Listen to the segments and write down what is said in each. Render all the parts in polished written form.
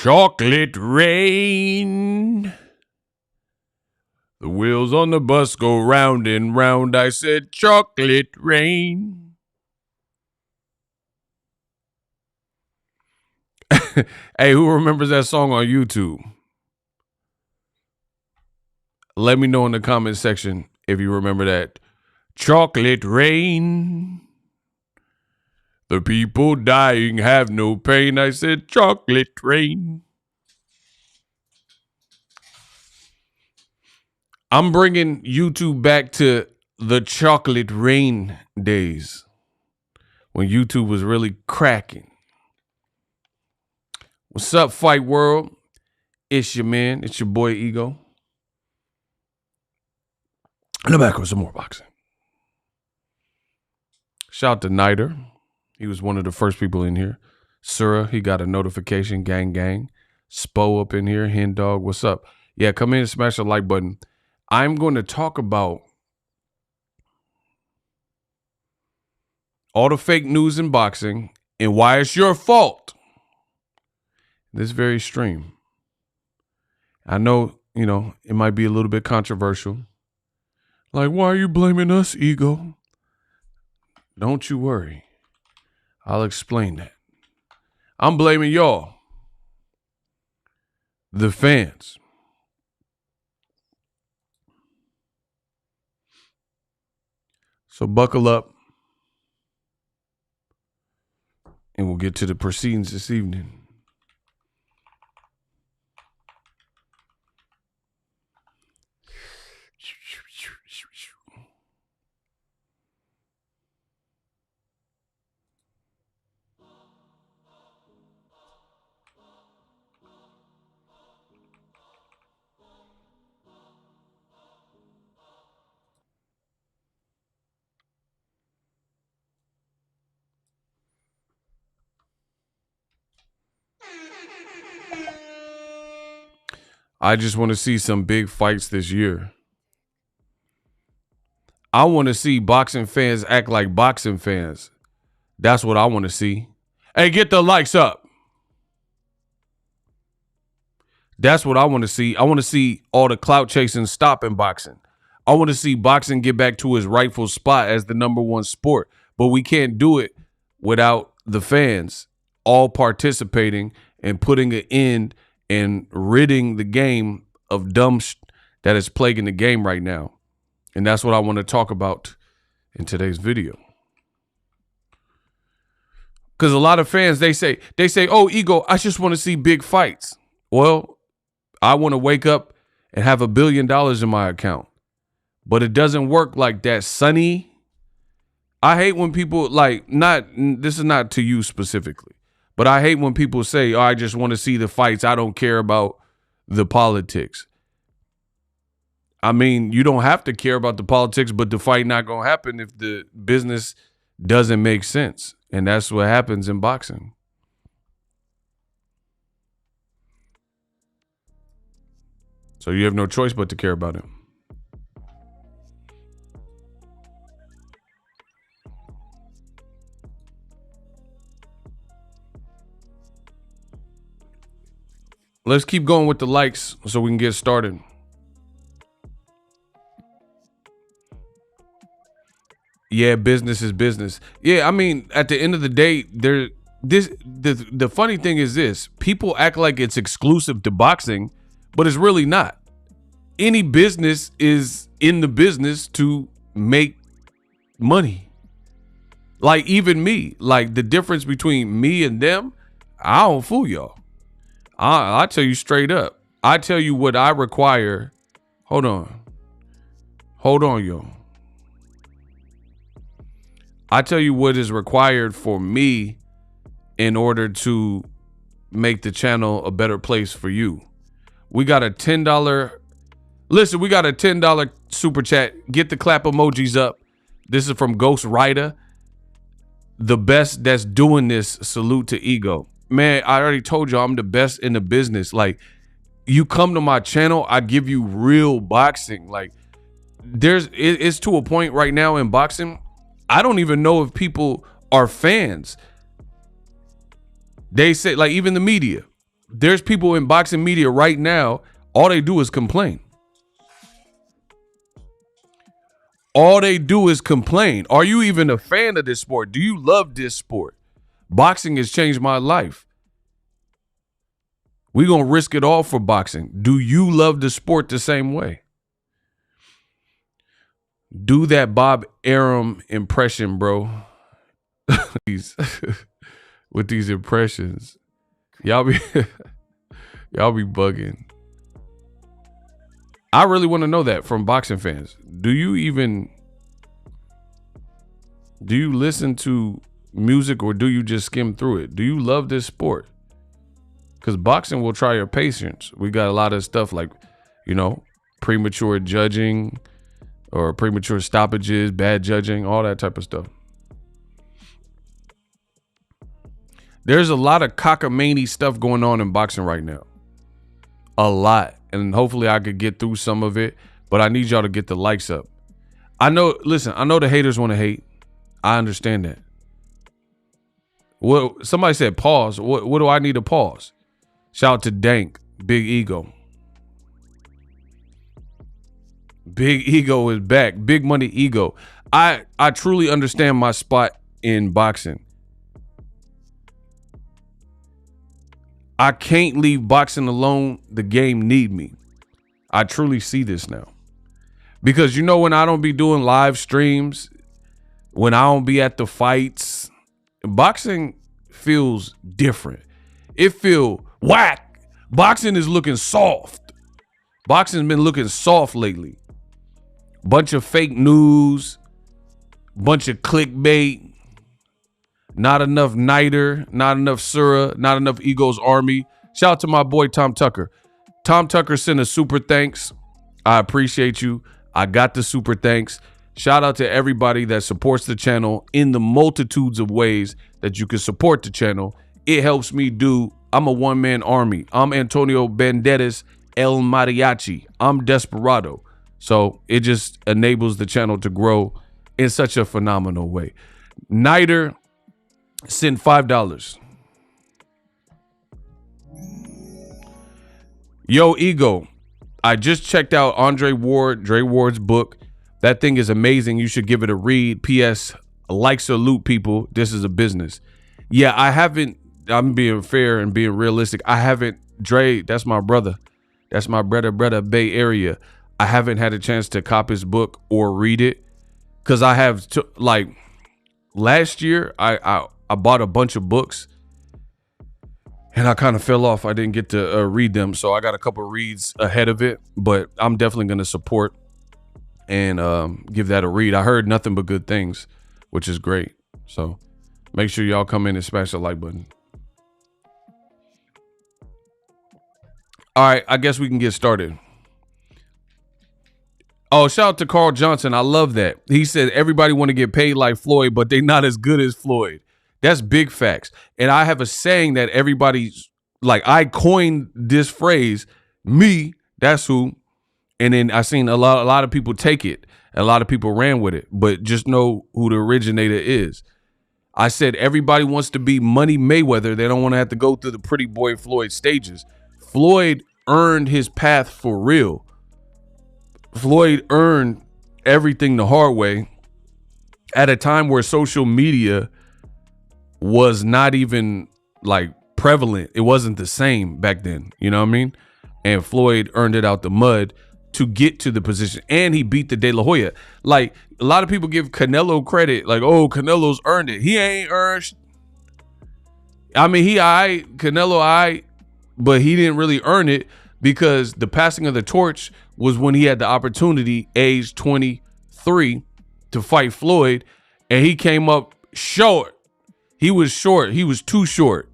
Chocolate rain. The wheels on the bus go round and round. I said chocolate rain. Hey, who remembers that song on YouTube? Let me know in the comment section if you remember that. Chocolate rain. The people dying have no pain. I said chocolate rain. I'm bringing YouTube back to the chocolate rain days when YouTube was really cracking. What's up, Fight World? It's your man. It's your boy, Ego. And I'm back with some more boxing. Shout out to Niter. He was one of the first people in here. Sura, he got a notification. Gang, gang. Spo up in here. Hen Dog, what's up? Yeah, come in and smash the like button. I'm going to talk about all the fake news in boxing and why it's your fault. This very stream. I know, it might be a little bit controversial. Like, why are you blaming us, Ego? Don't you worry. I'll explain that. I'm blaming y'all, the fans. So buckle up, and we'll get to the proceedings this evening. I just want to see some big fights this year. I want to see boxing fans act like boxing fans. That's what I want to see. Hey, get the likes up. That's what I want to see. I want to see all the clout chasing stop in boxing. I want to see boxing get back to its rightful spot as the #1 sport. But we can't do it without the fans all participating and putting an end and ridding the game of dumb that is plaguing the game right now. And that's what I want to talk about in today's video. Because a lot of fans, they say, oh, Ego, I just want to see big fights. Well, I want to wake up and have $1 billion in my account. But it doesn't work like that, Sonny. I hate when people this is not to you specifically. But I hate when people say, oh, I just want to see the fights. I don't care about the politics. I mean, you don't have to care about the politics, but the fight not going to happen if the business doesn't make sense. And that's what happens in boxing. So you have no choice but to care about him. Let's keep going with the likes so we can get started. Yeah, business is business. Yeah, I mean, at the end of the day, the funny thing is this. People act like it's exclusive to boxing, but it's really not. Any business is in the business to make money. Like even me, like the difference between me and them, I don't fool y'all. I tell you straight up. I tell you what I require. Hold on, yo. I tell you what is required for me in order to make the channel a better place for you. We got a $10. Listen, we got a $10 super chat. Get the clap emojis up. This is from Ghost Rider. The best that's doing this. Salute to Ego. Man, I already told you I'm the best in the business. Like, you come to my channel, I give you real boxing. Like, it's to a point right now in boxing, I don't even know if people are fans. They say, like, even the media, There's people in boxing media right now, all they do is complain. All they do is complain. Are you even a fan of this sport? Do you love this sport? Boxing has changed my life. We're going to risk it all for boxing. Do you love the sport the same way? Do that Bob Arum impression, bro. With these impressions. Y'all be bugging. I really want to know that from boxing fans. Do you listen to music or do you just skim through it? Do you love this sport? Because boxing will try your patience. We got a lot of stuff like, premature judging or premature stoppages, bad judging, all that type of stuff. There's a lot of cockamamie stuff going on in boxing right now. A lot. And hopefully I could get through some of it, but I need y'all to get the likes up. I know the haters want to hate. I understand that. Well, somebody said pause. What do I need to pause? Shout out to Dank, Big Ego. Big Ego is back. Big Money Ego. I truly understand my spot in boxing. I can't leave boxing alone. The game need me. I truly see this now. Because when I don't be doing live streams, when I don't be at the fights, boxing feels different. It feel whack. Boxing is looking soft. Boxing's been looking soft lately. Bunch of fake news, bunch of clickbait, not enough Niter, not enough Surah, not enough Ego's Army. Shout out to my boy Tom Tucker. Tom Tucker sent a super thanks. I appreciate you. I got the super thanks. Shout out to everybody that supports the channel in the multitudes of ways that you can support the channel. It helps me I'm a one-man army. I'm Antonio Banderas El Mariachi. I'm Desperado. So it just enables the channel to grow in such a phenomenal way. Niter sent $5. Yo, Ego, I just checked out Dre Ward's book. That thing is amazing. You should give it a read. P.S. Like, salute, people. This is a business. Yeah, I'm being fair and being realistic. I haven't, Dre, that's my brother. That's my brother, Bay Area. I haven't had a chance to cop his book or read it because I have, last year, I bought a bunch of books and I kind of fell off. I didn't get to read them. So I got a couple reads ahead of it, but I'm definitely going to support and give that a read. I heard nothing but good things, which is great. So make sure y'all come in and smash the like button. All right, I guess we can get started. Oh, shout out to Carl Johnson. I love that. He said everybody want to get paid like Floyd, but they not as good as Floyd. That's big facts. And I have a saying that everybody's like, I coined this phrase, me, that's who. And then I seen a lot of people take it. A lot of people ran with it, but just know who the originator is. I said everybody wants to be Money Mayweather. They don't want to have to go through the pretty boy Floyd stages. Floyd earned his path for real. Floyd earned everything the hard way at a time where social media was not even like prevalent. It wasn't the same back then. You know what I mean? And Floyd earned it out the mud to get to the position. And he beat the De La Hoya. Like, a lot of people give Canelo credit. Like, oh, Canelo's earned it. He ain't earned. I mean, Canelo, but he didn't really earn it because the passing of the torch was when he had the opportunity, age 23, to fight Floyd, and he came up short. He was short. He was too short.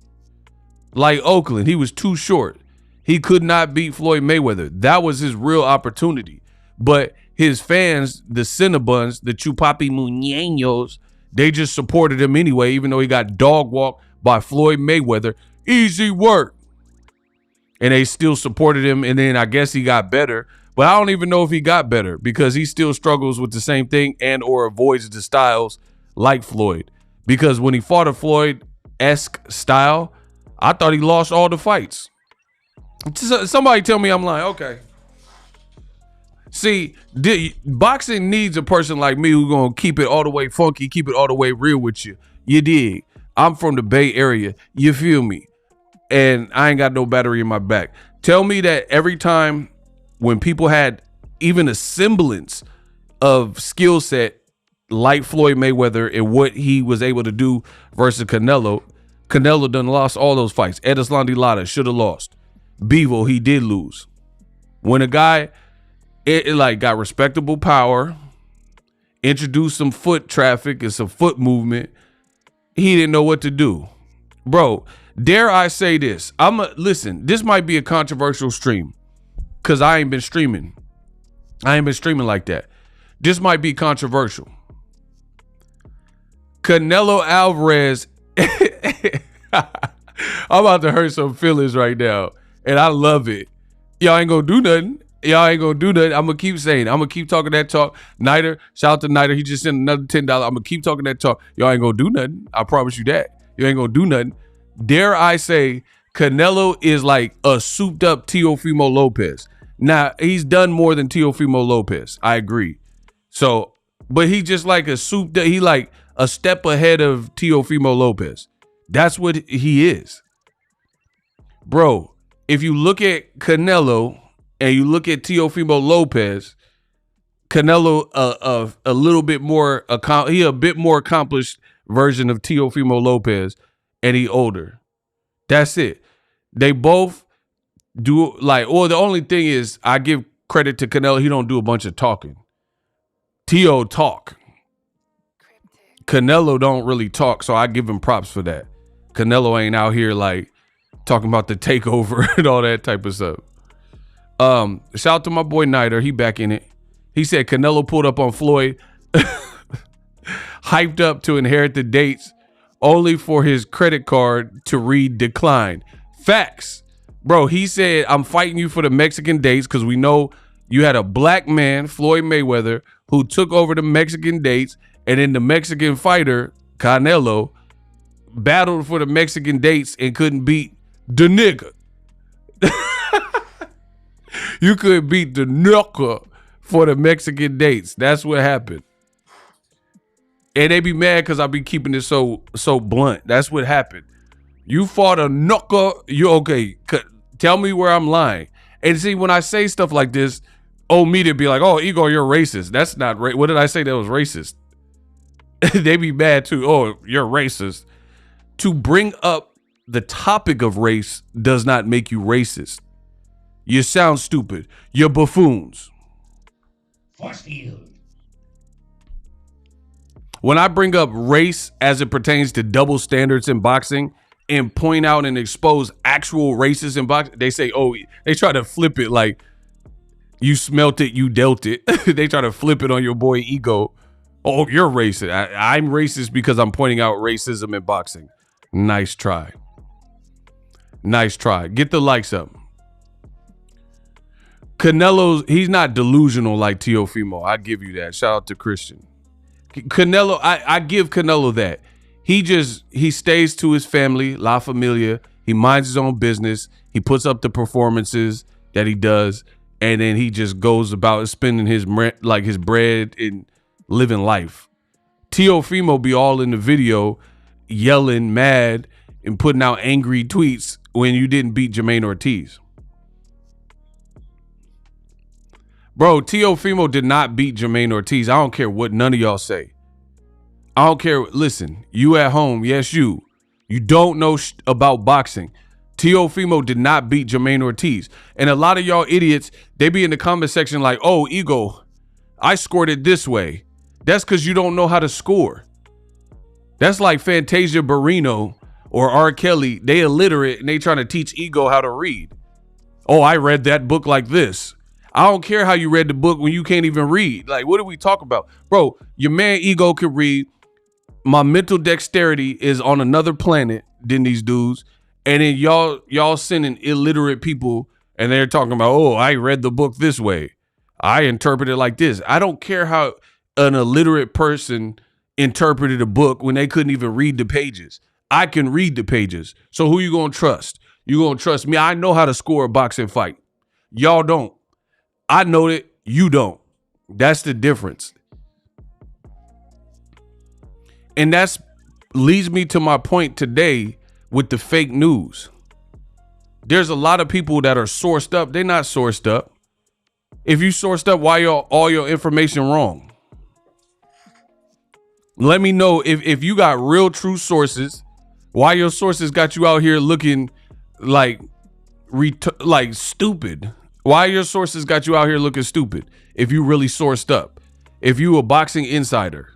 Like Oakland, he was too short. He could not beat Floyd Mayweather. That was his real opportunity. But his fans, the Cinnabons, the Chupapi Muñeños, they just supported him anyway, even though he got dog walked by Floyd Mayweather. Easy work. And they still supported him, and then I guess he got better. But I don't even know if he got better because he still struggles with the same thing and or avoids the styles like Floyd. Because when he fought a Floyd-esque style, I thought he lost all the fights. Somebody tell me I'm lying. Okay. See, boxing needs a person like me who's gonna keep it all the way funky, keep it all the way real with you. You dig? I'm from the Bay Area. You feel me? And I ain't got no battery in my back. Tell me that every time when people had even a semblance of skill set like Floyd Mayweather and what he was able to do versus Canelo done lost all those fights. Edeslandi Lara should have lost. Bevo, he did lose. When a guy it like got respectable power, introduced some foot traffic and some foot movement, he didn't know what to do. Bro, dare I say this? Listen, this might be a controversial stream because I ain't been streaming. I ain't been streaming like that. This might be controversial. Canelo Alvarez, I'm about to hurt some feelings right now, and I love it. Y'all ain't gonna do nothing. I'm gonna keep saying, I'm gonna keep talking that talk. Niter, shout out to Niter. He just sent another $10. I'm gonna keep talking that talk. Y'all ain't gonna do nothing. I promise you that. You ain't gonna do nothing. Dare I say, Canelo is like a souped up Teofimo Lopez. Now, he's done more than Teofimo Lopez. I agree. So, but he just like a souped up, he like a step ahead of Teofimo Lopez. That's what he is. Bro, if you look at Canelo and you look at Teofimo Lopez, Canelo a little bit more, he a bit more accomplished version of Teofimo Lopez, and he older. That's it. They both do like, or the only thing is I give credit to Canelo, he don't do a bunch of talking. Teo talk. Canelo don't really talk, so I give him props for that. Canelo ain't out here like talking about the takeover and all that type of stuff. Shout out to my boy Niter, he back in it. He said Canelo pulled up on Floyd, hyped up to inherit the dates, only for his credit card to read decline. Facts. Bro, he said, I'm fighting you for the Mexican dates because we know you had a black man, Floyd Mayweather, who took over the Mexican dates, and then the Mexican fighter, Canelo, battled for the Mexican dates and couldn't beat the nigga. You couldn't beat the nigga for the Mexican dates. That's what happened. And they be mad because I be keeping it so blunt. That's what happened. You fought a knucker. You okay? Tell me where I'm lying. And see, when I say stuff like this, media be like, "Oh, Ego, you're racist." That's not right. What did I say that was racist? They be mad too. Oh, you're racist. To bring up the topic of race does not make you racist. You sound stupid. You're buffoons. Force field. When I bring up race as it pertains to double standards in boxing and point out and expose actual races in boxing, they say, they try to flip it like you smelt it, you dealt it. They try to flip it on your boy Ego. Oh, you're racist. I'm racist because I'm pointing out racism in boxing. Nice try. Nice try. Get the likes up. Canelo's, he's not delusional like Teofimo. I give you that. Shout out to Christian. Canelo, I give Canelo that. He stays to his family, La Familia. He minds his own business. He puts up the performances that he does, and then he just goes about spending his bread and living life. Teofimo be all in the video, yelling, mad, and putting out angry tweets when you didn't beat Jermaine Ortiz. Bro, Teofimo did not beat Jermaine Ortiz. I don't care what none of y'all say. I don't care. Listen, you at home, yes, you don't know about boxing. Teofimo did not beat Jermaine Ortiz. And a lot of y'all idiots, they be in the comment section like, oh, Ego, I scored it this way. That's because you don't know how to score. That's like Fantasia Barrino or R. Kelly. They illiterate and they trying to teach Ego how to read. Oh, I read that book like this. I don't care how you read the book when you can't even read. Like, what do we talk about? Bro, your man Ego can read. My mental dexterity is on another planet than these dudes. And then y'all sending illiterate people and they're talking about, oh, I read the book this way. I interpret it like this. I don't care how an illiterate person interpreted a book when they couldn't even read the pages. I can read the pages. So who you going to trust? You gonna trust me? I know how to score a boxing fight. Y'all don't. I know it. You don't. That's the difference. And that's leads me to my point today with the fake news. There's a lot of people that are sourced up. They're not sourced up. If you sourced up, why all your information wrong? Let me know if you got real true sources, why your sources got you out here looking like stupid. Why your sources got you out here looking stupid if you really sourced up. If you a boxing insider.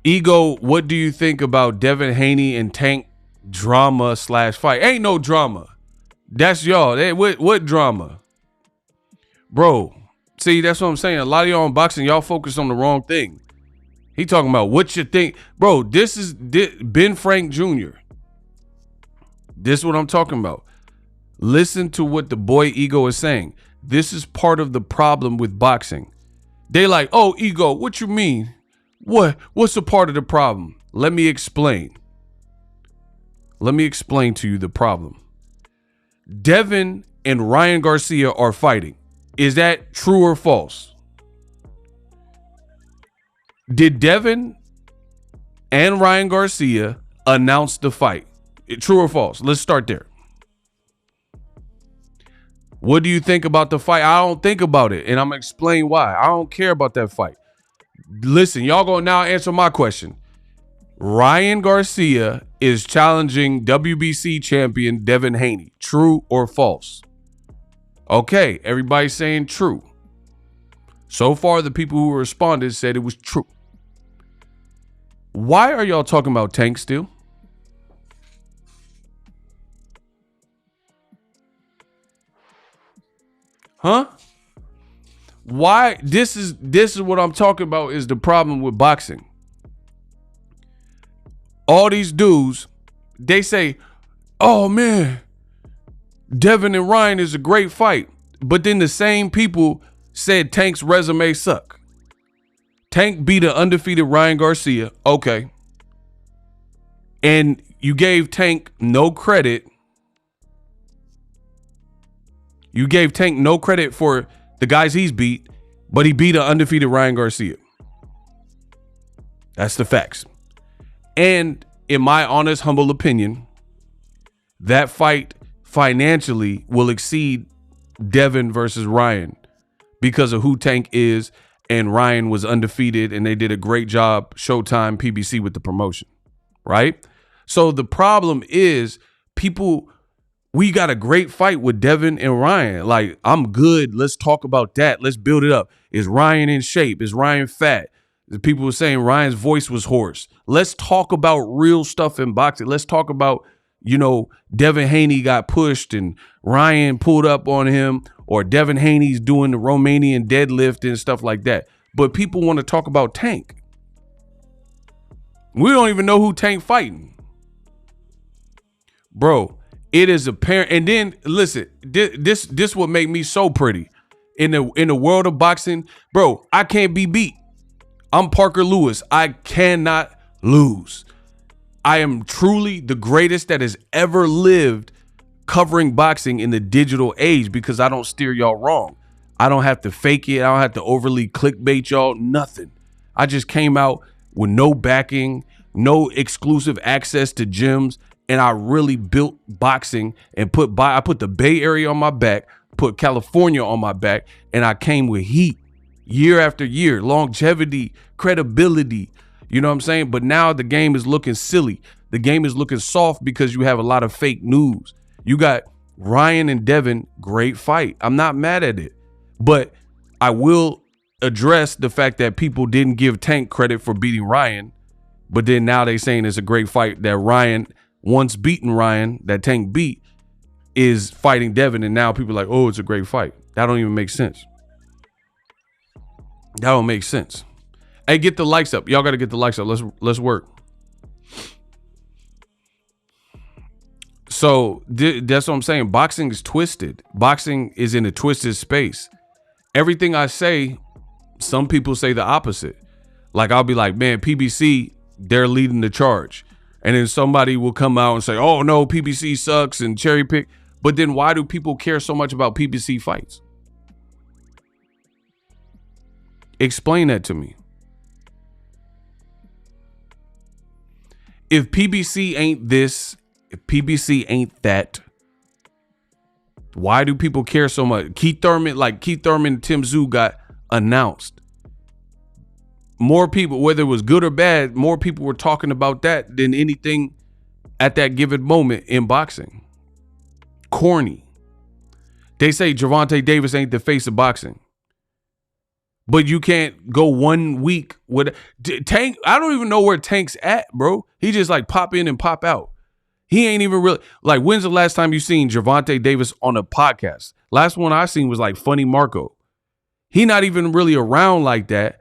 Ego, what do you think about Devin Haney and Tank drama / fight? Ain't no drama. That's y'all. What drama? Bro, see, that's what I'm saying. A lot of y'all in boxing, y'all focus on the wrong thing. He talking about what you think. Bro, this is Ben Frank Jr. This is what I'm talking about. Listen to what the boy Ego is saying. This is part of the problem with boxing. They like, oh, Ego, what you mean? What's a part of the problem? Let me explain. Let me explain to you the problem. Devin and Ryan Garcia are fighting. Is that true or false? Did Devin and Ryan Garcia announce the fight? True or false? Let's start there. What do you think about the fight? I don't think about it, and I'm gonna explain why. I don't care about that fight. Listen, y'all gonna now answer my question. Ryan Garcia is challenging WBC champion Devin Haney. True or false? Okay, everybody's saying true. So far, the people who responded said it was true. Why are y'all talking about Tank still? Huh? Why? This is what I'm talking about is the problem with boxing. All these dudes, they say, oh man, Devin and Ryan is a great fight. But then the same people said Tank's resume suck. Tank beat an undefeated Ryan Garcia. Okay. And you gave Tank no credit. You gave Tank no credit for the guys he's beat, but he beat an undefeated Ryan Garcia. That's the facts. And in my honest, humble opinion, that fight financially will exceed Devin versus Ryan because of who Tank is, and Ryan was undefeated, and they did a great job, Showtime, PBC, with the promotion, right? So the problem is we got a great fight with Devin and Ryan. Like, I'm good. Let's talk about that. Let's build it up. Is Ryan in shape? Is Ryan fat? The people were saying Ryan's voice was hoarse. Let's talk about real stuff in boxing. Let's talk about, Devin Haney got pushed and Ryan pulled up on him, or Devin Haney's doing the Romanian deadlift and stuff like that. But people want to talk about Tank. We don't even know who Tank fighting. Bro, it is apparent. And then listen, this would make me so pretty. In the world of boxing, bro, I can't be beat. I'm Parker Lewis. I cannot lose. I am truly the greatest that has ever lived covering boxing in the digital age because I don't steer y'all wrong. I don't have to fake it. I don't have to overly clickbait y'all. Nothing. I just came out with no backing, no exclusive access to gyms, and I really built boxing and I put the Bay Area on my back, put California on my back, and I came with heat. Year after year, longevity, credibility, you know what I'm saying? But now the game is looking silly. The game is looking soft because you have a lot of fake news. You got Ryan and Devin, great fight. I'm not mad at it, but I will address the fact that people didn't give Tank credit for beating Ryan, but then now they saying it's a great fight that Ryan, once beaten Ryan, that Tank beat, is fighting Devin, and now people are like, oh, it's a great fight. That don't even make sense. That don't make sense. Hey, get the likes up. Y'all got to get the likes up. Let's work. So that's what I'm saying. Boxing is twisted. Boxing is in a twisted space. Everything I say, some people say the opposite. Like, I'll be like, man, PBC, they're leading the charge. And then somebody will come out and say, oh no, PBC sucks and cherry pick. But then why do people care so much about PBC fights? Explain that to me. If PBC ain't this, if PBC ain't that, why do people care so much? Keith Thurman and Tim Tszyu got announced. More people, whether it was good or bad, more people were talking about that than anything at that given moment in boxing. Corny. They say Gervonta Davis ain't the face of boxing. But you can't go 1 week with Tank. I don't even know where Tank's at, bro. He just like pop in and pop out. He ain't even really like, when's the last time you seen Gervonta Davis on a podcast? Last one I seen was like Funny Marco. He not even really around like that.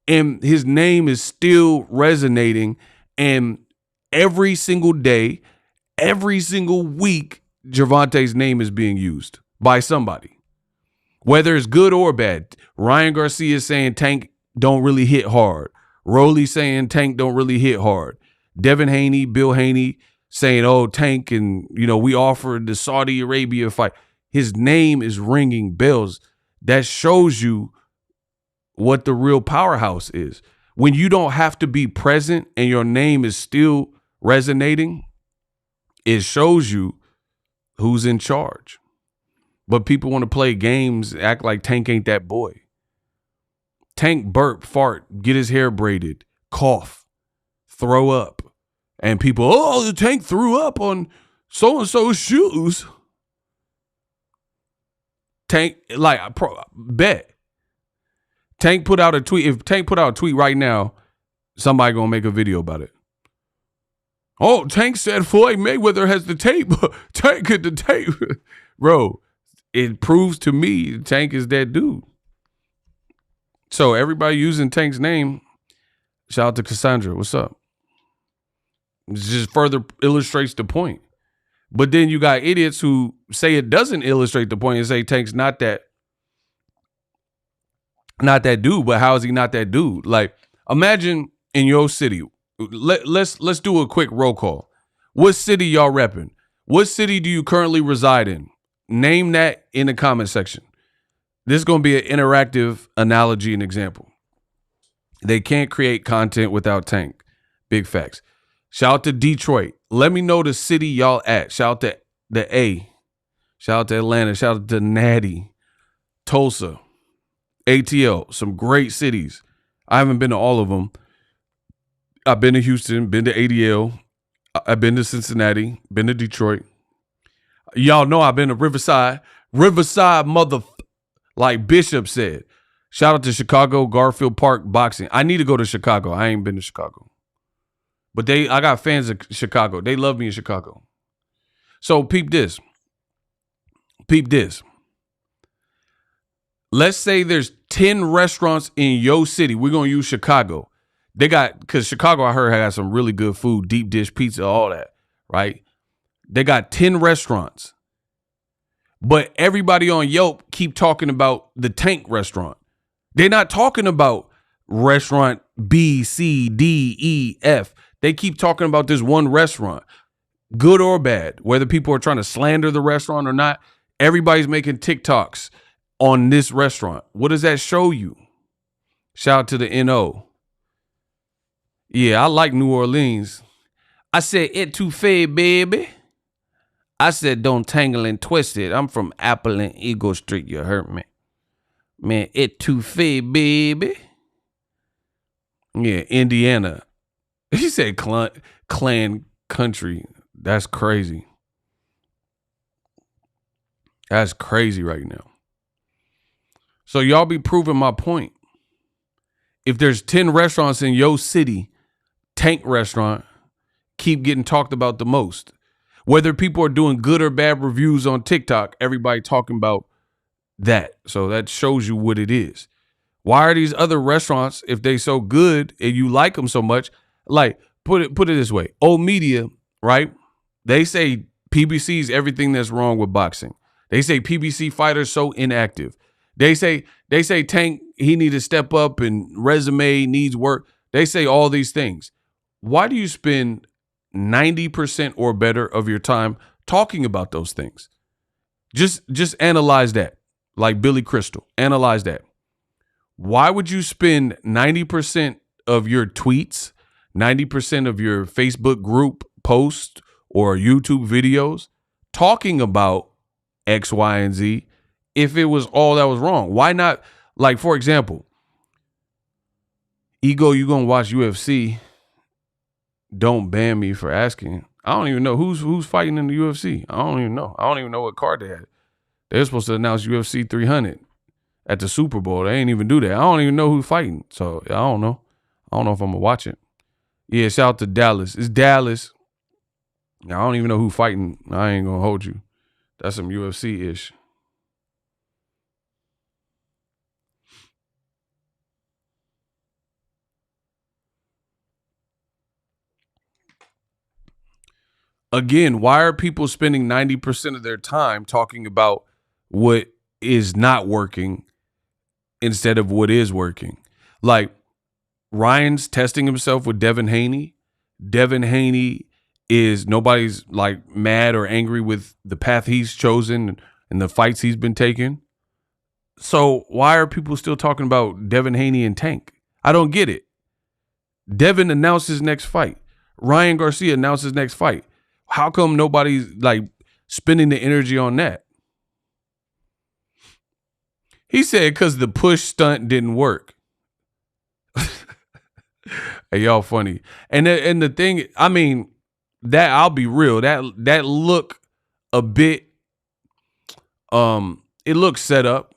And his name is still resonating. And every single day, every single week, Gervonta's name is being used by somebody. Whether it's good or bad. Ryan Garcia is saying Tank don't really hit hard. Rolly saying Tank don't really hit hard. Devin Haney, Bill Haney saying, oh, Tank and, we offered the Saudi Arabia fight. His name is ringing bells. That shows you what the real powerhouse is. When you don't have to be present and your name is still resonating, it shows you who's in charge. But people want to play games, act like Tank ain't that boy. Tank burp, fart, get his hair braided, cough, throw up. And people, oh, the Tank threw up on so-and-so's shoes. Tank, bet. Tank put out a tweet. If Tank put out a tweet right now, somebody gonna make a video about it. Oh, Tank said Floyd Mayweather has the tape. Tank had the tape. Bro, it proves to me Tank is that dude. So everybody using Tank's name, shout out to Cassandra. What's up? It just further illustrates the point. But then you got idiots who say it doesn't illustrate the point and say Tank's not that dude. But how is he not that dude? Like, imagine in your city. Let's do a quick roll call. What city y'all repping? What city do you currently reside in? Name that in the comment section. This is going to be an interactive analogy and example. They can't create content without Tank. Big facts. Shout out to Detroit. Let me know the city y'all at. Shout out to the A. Shout out to Atlanta. Shout out to Natty. Tulsa. ATL. Some great cities. I haven't been to all of them. I've been to Houston, been to ADL. I've been to Cincinnati, been to Detroit. Y'all know I've been to Riverside. Riverside like Bishop said. Shout out to Chicago, Garfield Park boxing. I need to go to Chicago. I ain't been to Chicago. But I got fans of Chicago. They love me in Chicago. So peep this. Peep this. Let's say there's 10 restaurants in your city. We're going to use Chicago. Because Chicago, I heard, had some really good food, deep dish pizza, all that, right? They got 10 restaurants. But everybody on Yelp keep talking about the Tank restaurant. They're not talking about restaurant B, C, D, E, F. They keep talking about this one restaurant, good or bad, whether people are trying to slander the restaurant or not. Everybody's making TikToks on this restaurant. What does that show you? Shout out to the NO. Yeah, I like New Orleans. I said etouffee, baby. I said don't tangle and twist it. I'm from Apple and Eagle Street. You heard me. Man, etouffee, baby. Yeah, Indiana. He said clan country. That's crazy. That's crazy right now. So y'all be proving my point. If there's 10 restaurants in your city, Tank restaurant keep getting talked about the most. Whether people are doing good or bad reviews on TikTok, everybody talking about that. So that shows you what it is. Why are these other restaurants, if they so good and you like them so much, like put it this way, old media, right? They say PBC is everything that's wrong with boxing. They say PBC fighters so inactive. They say Tank, he need to step up and resume needs work. They say all these things. Why do you spend 90% or better of your time talking about those things. Just analyze that. Like Billy Crystal, analyze that. Why would you spend 90% of your tweets, 90% of your Facebook group posts or YouTube videos talking about X, Y, and Z if it was all that was wrong? Why not? Like, for example, Ego, you gonna watch UFC? Don't ban me for asking. I don't even know who's fighting in the UFC. I don't even know. I don't even know what card they had. They're supposed to announce UFC 300 at the Super Bowl. They ain't even do that. I don't even know who's fighting. So I don't know. I don't know if I'm gonna watch it. Yeah, shout out to Dallas. It's Dallas. I don't even know who fighting. I ain't gonna hold you. That's some UFC-ish. Again, why are people spending 90% of their time talking about what is not working instead of what is working? Like, Ryan's testing himself with Devin Haney. Devin Haney is, nobody's like mad or angry with the path he's chosen and the fights he's been taking. So why are people still talking about Devin Haney and Tank? I don't get it. Devin announced his next fight. Ryan Garcia announced his next fight. How come nobody's like spending the energy on that? He said because the push stunt didn't work. Hey, y'all funny. And the thing, I mean, that I'll be real. That look a bit, it looked set up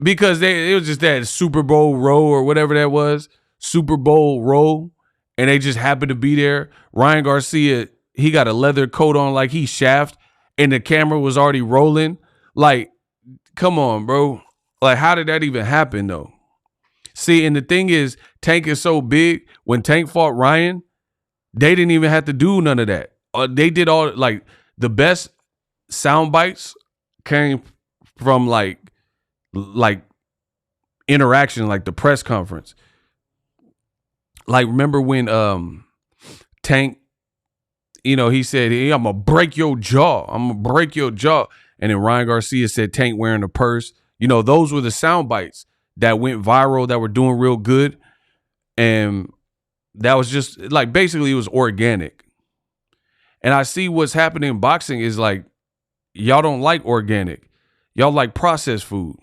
because it was just that Super Bowl row or whatever that was, Super Bowl row, and they just happened to be there. Ryan Garcia, he got a leather coat on like he Shaft, and the camera was already rolling. Like, come on, bro. Like, how did that even happen, though? See, and the thing is, Tank is so big. When Tank fought Ryan, they didn't even have to do none of that. They did all, like, the best sound bites came from, like interaction, like the press conference. Like, remember when Tank, you know, he said, hey, I'm going to break your jaw. I'm going to break your jaw. And then Ryan Garcia said, Tank wearing a purse. You know, those were the sound bites that went viral, that were doing real good. And that was just like, basically it was organic. And I see what's happening in boxing is like, y'all don't like organic. Y'all like processed food.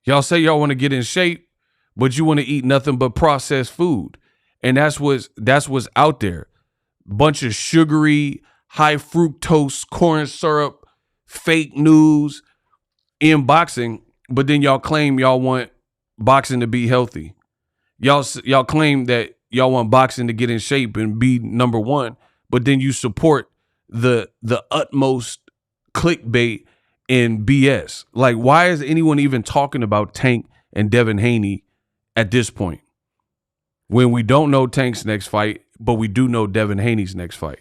Y'all say y'all want to get in shape, but you want to eat nothing but processed food. And that's what's out there. Bunch of sugary, high fructose, corn syrup, fake news in boxing. But then y'all claim y'all want boxing to be healthy. Y'all claim that y'all want boxing to get in shape and be number one. But then you support the utmost clickbait and BS. Like, why is anyone even talking about Tank and Devin Haney at this point? When we don't know Tank's next fight, but we do know Devin Haney's next fight.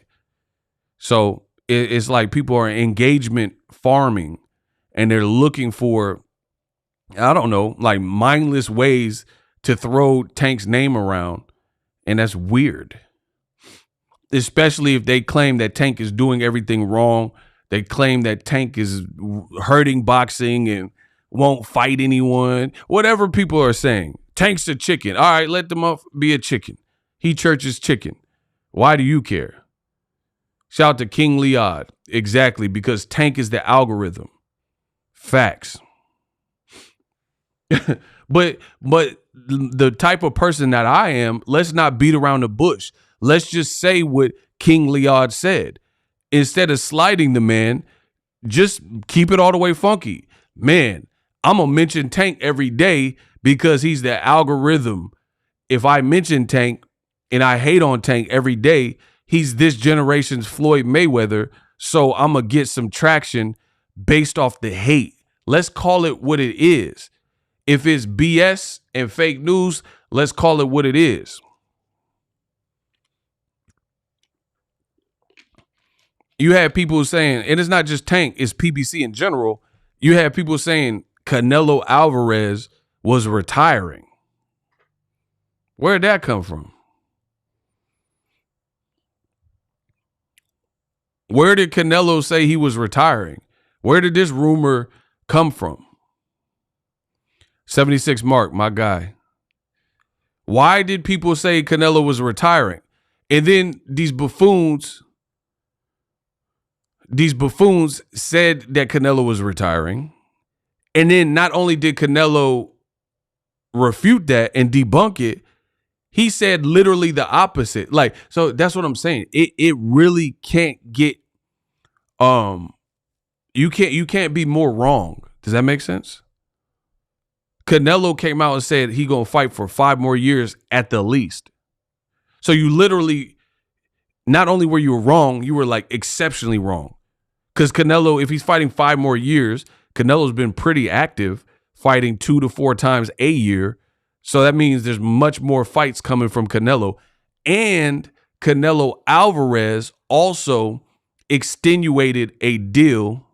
So it's like people are engagement farming and they're looking for, I don't know, like mindless ways to throw Tank's name around. And that's weird. Especially if they claim that Tank is doing everything wrong. They claim that Tank is hurting boxing and won't fight anyone. Whatever people are saying. Tank's a chicken. All right, let them be a chicken. He churches chicken. Why do you care? Shout out to King Leod. Exactly, because Tank is the algorithm. Facts. But the type of person that I am, let's not beat around the bush. Let's just say what King Leod said. Instead of sliding the man, just keep it all the way funky. Man, I'm going to mention Tank every day because he's the algorithm. If I mention Tank and I hate on Tank every day, he's this generation's Floyd Mayweather. So I'm going to get some traction based off the hate. Let's call it what it is. If it's BS and fake news, let's call it what it is. You had people saying, and it's not just Tank, it's PBC in general. You had people saying Canelo Alvarez was retiring. Where'd that come from? Where did Canelo say he was retiring? Where did this rumor come from? 76 Mark, my guy. Why did people say Canelo was retiring? And then these buffoons said that Canelo was retiring. And then not only did Canelo refute that and debunk it, he said literally the opposite. Like, so that's what I'm saying. It really can't get you can't be more wrong. Does that make sense? Canelo came out and said he gonna fight for 5 more years at the least. So you literally, not only were you wrong, you were like exceptionally wrong. Because Canelo, if he's fighting 5 more years, Canelo's been pretty active, fighting 2 to 4 times a year. So that means there's much more fights coming from Canelo. And Canelo Alvarez also extenuated a deal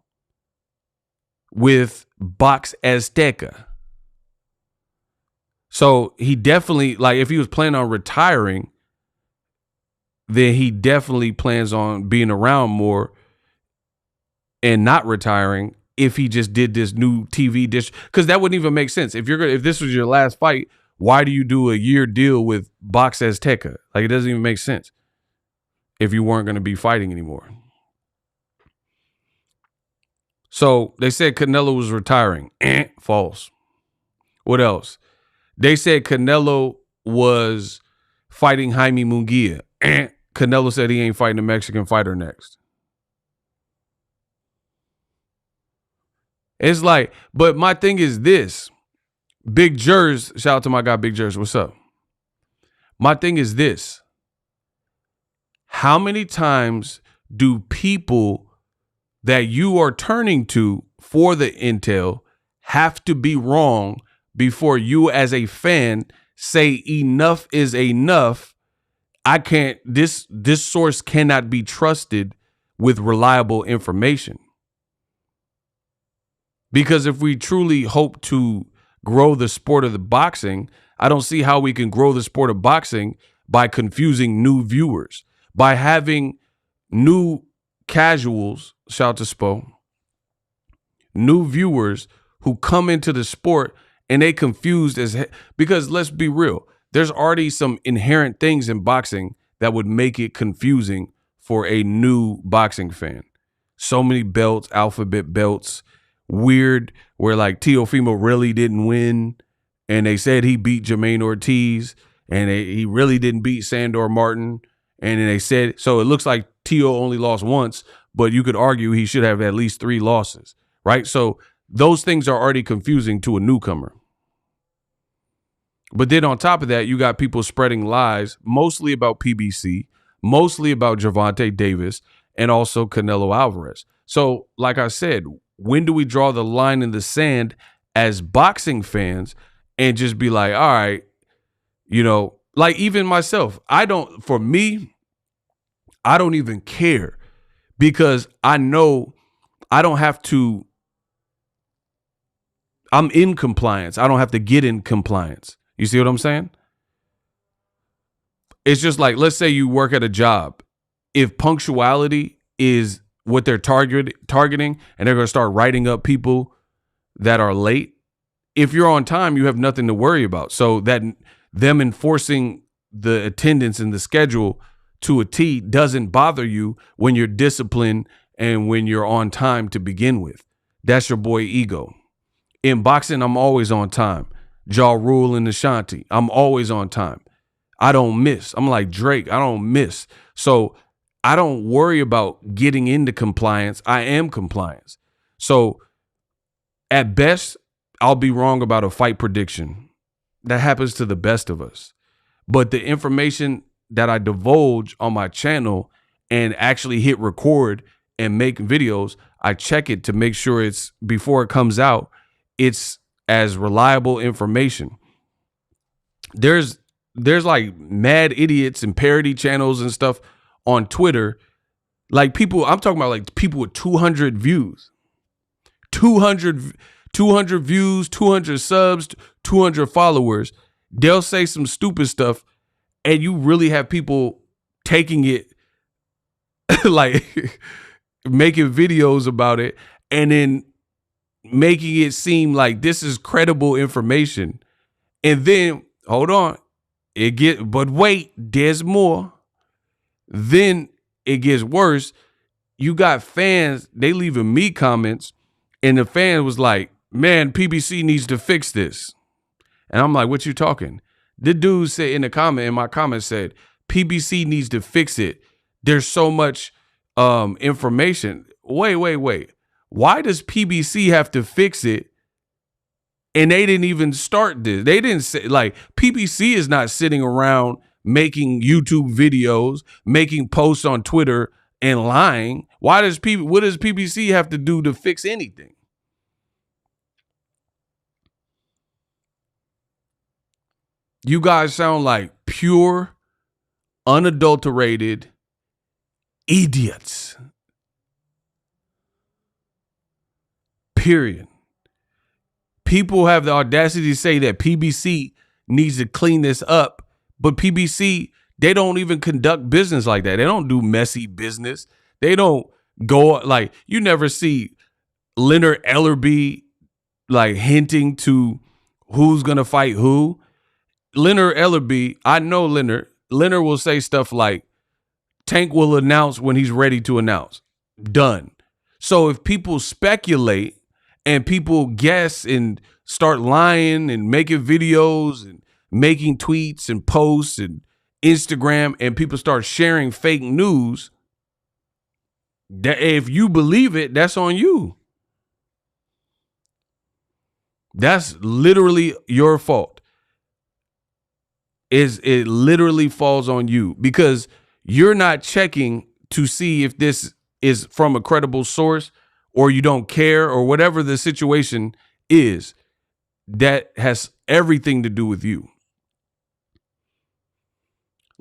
with Box Azteca. So he definitely, like, if he was planning on retiring, then he definitely plans on being around more and not retiring if he just did this new TV dish. Because that wouldn't even make sense. If this was your last fight, why do you do a year deal with Box Azteca? Like, it doesn't even make sense if you weren't going to be fighting anymore. So they said Canelo was retiring. False. What else? They said Canelo was fighting Jaime Munguia. Canelo said he ain't fighting a Mexican fighter next. It's like, but my thing is this. Big Jers, shout out to my guy Big Jers. What's up? My thing is this. How many times do people that you are turning to for the intel have to be wrong before you as a fan say enough is enough? I can't, this source cannot be trusted with reliable information. Because if we truly hope to grow the sport of the boxing, I don't see how we can grow the sport of boxing by confusing new viewers, by having new casuals, shout out to Spo, new viewers who come into the sport and they confused because let's be real, there's already some inherent things in boxing that would make it confusing for a new boxing fan. So many belts, alphabet belts, weird, where like Teofimo really didn't win and they said he beat Jermaine Ortiz and he really didn't beat Sandor Martin. And then they said, so it looks like Teo only lost once, but you could argue he should have at least 3 losses, right? So those things are already confusing to a newcomer. But then on top of that, you got people spreading lies, mostly about PBC, mostly about Gervonta Davis, and also Canelo Alvarez. So like I said, when do we draw the line in the sand as boxing fans and just be like, all right, you know, like even myself, for me, I don't even care because I know I don't have to, I'm in compliance. I don't have to get in compliance. You see what I'm saying? It's just like, let's say you work at a job. If punctuality is what they're targeting and they're going to start writing up people that are late, if you're on time, you have nothing to worry about. So that them enforcing the attendance and the schedule to a T doesn't bother you when you're disciplined and when you're on time to begin with. That's your boy Ego. In boxing, I'm always on time. Ja Rule and Ashanti, I'm always on time. I don't miss. I'm like Drake, I don't miss. So I don't worry about getting into compliance. I am compliance. So at best, I'll be wrong about a fight prediction. That happens to the best of us. But the information that I divulge on my channel and actually hit record and make videos, I check it to make sure it's, before it comes out, it's as reliable information. There's like mad idiots and parody channels and stuff on Twitter. Like people, I'm talking about like people with 200 views, 200 views, 200 subs, 200 followers. They'll say some stupid stuff and you really have people taking it like making videos about it and then making it seem like this is credible information. And then, hold on, but wait, there's more. Then it gets worse. You got fans, they leaving me comments, and the fan was like, man, PBC needs to fix this. And I'm like, what you talking? The dude said in my comment said, PBC needs to fix it. There's so much information. Wait. Why does PBC have to fix it? And they didn't even start this. They didn't say, like, PBC is not sitting around making YouTube videos, making posts on Twitter and lying. What does PBC have to do to fix anything? You guys sound like pure, unadulterated idiots. Period. People have the audacity to say that PBC needs to clean this up, but PBC, they don't even conduct business like that. They don't do messy business. They don't go, like, you never see Leonard Ellerby like hinting to who's gonna fight who. Leonard Ellerby, I know Leonard. Leonard will say stuff like, Tank will announce when he's ready to announce. Done. So if people speculate and people guess and start lying and making videos and making tweets and posts and Instagram, and people start sharing fake news, that if you believe it, that's on you. That's literally your fault. It literally falls on you because you're not checking to see if this is from a credible source, or you don't care, or whatever the situation is. That has everything to do with you.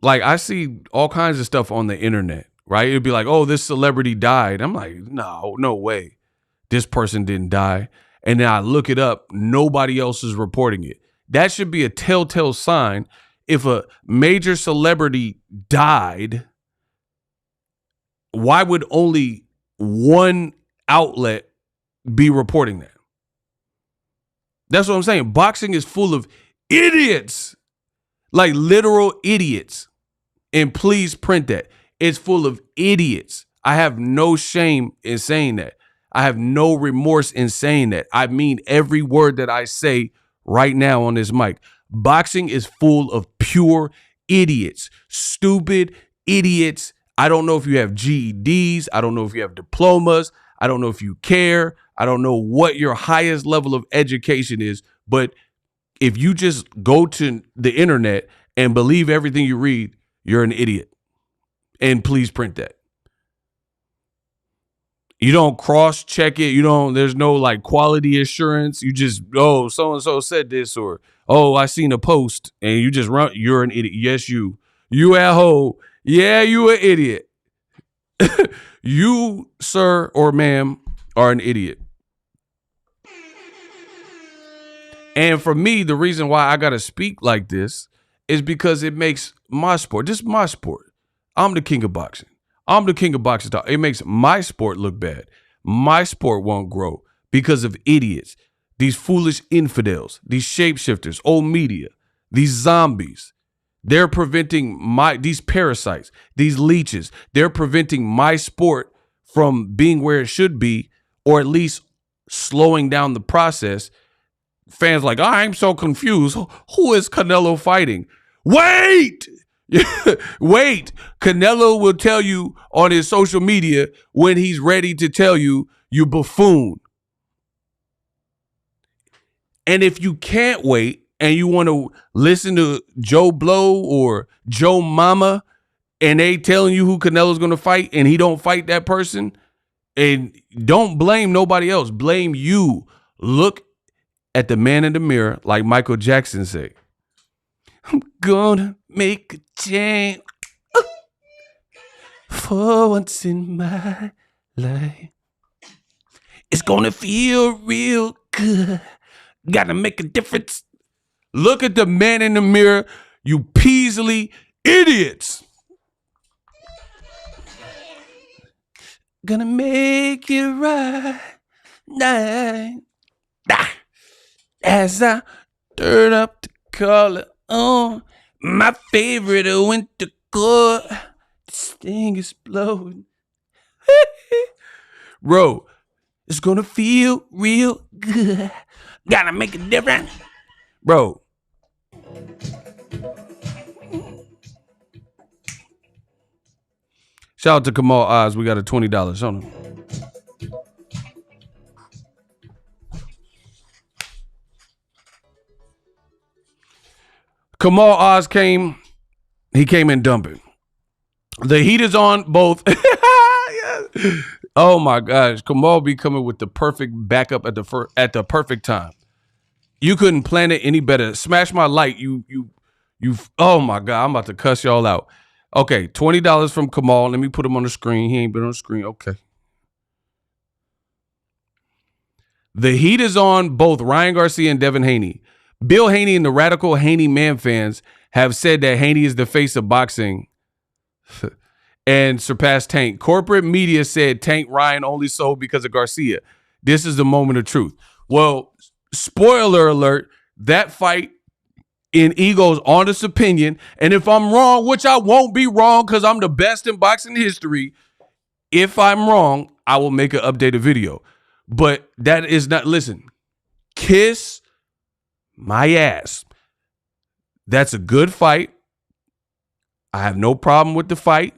Like, I see all kinds of stuff on the internet, right? It'd be like, oh, this celebrity died. I'm like, no way. This person didn't die. And then I look it up. Nobody else is reporting it. That should be a telltale sign. If a major celebrity died, why would only one outlet be reporting that? That's what I'm saying. Boxing is full of idiots, like literal idiots. And please print that. It's full of idiots. I have no shame in saying that. I have no remorse in saying that. I mean every word that I say right now on this mic. Boxing is full of pure idiots, stupid idiots. I don't know if you have GEDs. I don't know if you have diplomas. I don't know if you care. I don't know what your highest level of education is. But if you just go to the internet and believe everything you read, you're an idiot. And please print that. You don't cross check it. There's no like quality assurance. You just, oh, so-and-so said this, or, oh, I seen a post, and you just run. You're an idiot. Yes, you at home. Yeah, you an idiot. You, sir or ma'am, are an idiot. And for me, the reason why I got to speak like this is because it makes my sport, this is my sport. I'm the king of boxing. I'm the king of boxing talk. It makes my sport look bad. My sport won't grow because of idiots, these foolish infidels, these shapeshifters, old media, these zombies. They're preventing these parasites, these leeches. They're preventing my sport from being where it should be, or at least slowing down the process. Fans like, I'm so confused. Who is Canelo fighting? Wait. Wait, Canelo will tell you on his social media when he's ready to tell you, you buffoon. And if you can't wait and you want to listen to Joe Blow or Joe Mama and they telling you who Canelo's going to fight and he don't fight that person, and don't blame nobody else, blame you. Look at the man in the mirror, like Michael Jackson said. I'm gonna make a change for once in my life. It's gonna feel real good. Gotta make a difference. Look at the man in the mirror, you Peasley idiots. Gonna make it right. Night. As I turn up the color on my favorite winter coat. This thing is blowing. Bro, it's gonna feel real good. Gotta make a difference. Bro. Shout out to Kamal Oz. We got a $20 on him. Kamal Oz came. He came in dumping. The heat is on both. Yes. Oh my gosh, Kamal be coming with the perfect backup at the perfect time. You couldn't plan it any better. Smash my light. You. Oh my God, I'm about to cuss y'all out. Okay, $20 from Kamal. Let me put him on the screen. He ain't been on the screen. Okay. The heat is on both Ryan Garcia and Devin Haney. Bill Haney and the radical Haney man fans have said that Haney is the face of boxing and surpassed Tank. Corporate media said Tank Ryan only sold because of Garcia. This is the moment of truth. Well, spoiler alert, that fight in Ego's honest opinion, and if I'm wrong, which I won't be wrong because I'm the best in boxing history, if I'm wrong, I will make an updated video. But that is not, listen, kiss my ass. That's a good fight. I have no problem with the fight.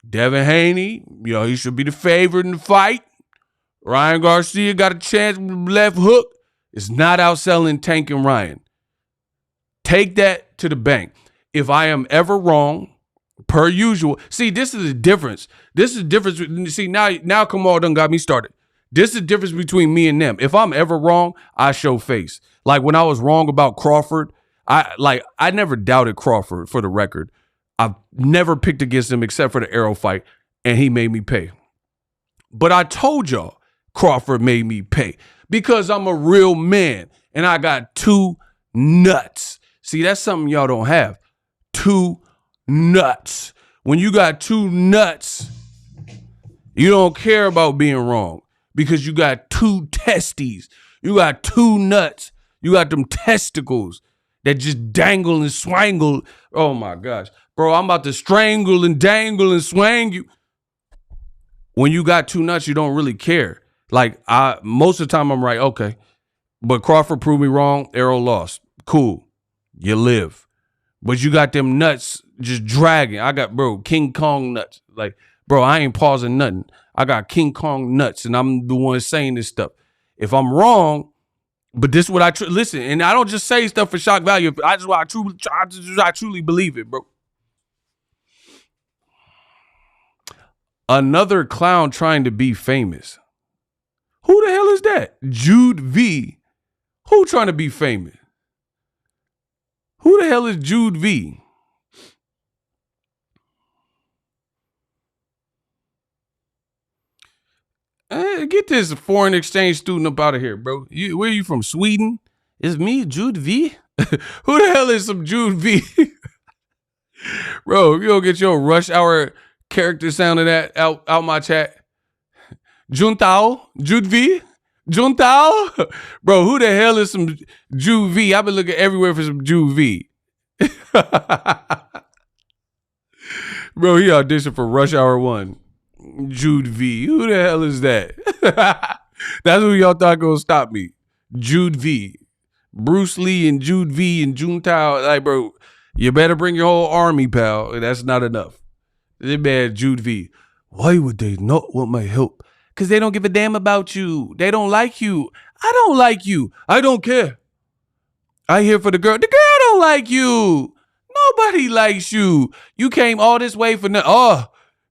Devin Haney, he should be the favorite in the fight. Ryan Garcia got a chance with the left hook. It's not outselling Tank and Ryan. Take that to the bank. If I am ever wrong, per usual. See, this is the difference. This is the difference. See, now Kamal done got me started. This is the difference between me and them. If I'm ever wrong, I show face. Like when I was wrong about Crawford, I never doubted Crawford, for the record. I've never picked against him except for the Arrow fight, and he made me pay. But I told y'all Crawford made me pay because I'm a real man and I got two nuts. See, that's something y'all don't have. Two nuts. When you got two nuts, you don't care about being wrong because you got two testes. You got two nuts. You got them testicles that just dangle and swangle. Oh my gosh. Bro, I'm about to strangle and dangle and swang you. When you got two nuts, you don't really care. Like, most of the time I'm right, okay. But Crawford proved me wrong. Arrow lost. Cool. You live. But you got them nuts just dragging. I got, bro, King Kong nuts. Like, bro, I ain't pausing nothing. I got King Kong nuts, and I'm the one saying this stuff. If I'm wrong, but this is what I listen, and I don't just say stuff for shock value. I truly believe it, bro. Another clown trying to be famous. Who the hell is that? Jude V. Who trying to be famous? Who the hell is Jude V? Get this foreign exchange student up out of here, bro. Where are you from? Sweden? It's me, Jude V? Who the hell is some Jude V? Bro, if you don't get your rush hour character sound of that out my chat. Juntao? Jude V? Juntao? Bro, who the hell is some Jude V? I've been looking everywhere for some Jude V. Bro, he auditioned for Rush Hour 1. Jude V. Who the hell is that? That's who y'all thought gonna stop me. Jude V. Bruce Lee and Jude V and Juntao. Like, bro, you better bring your whole army, pal. That's not enough. This man, Jude V. Why would they not want my help? Because they don't give a damn about you. They don't like you. I don't like you. I don't care. I here for the girl. The girl don't like you. Nobody likes you. You came all this way for nothing. Oh,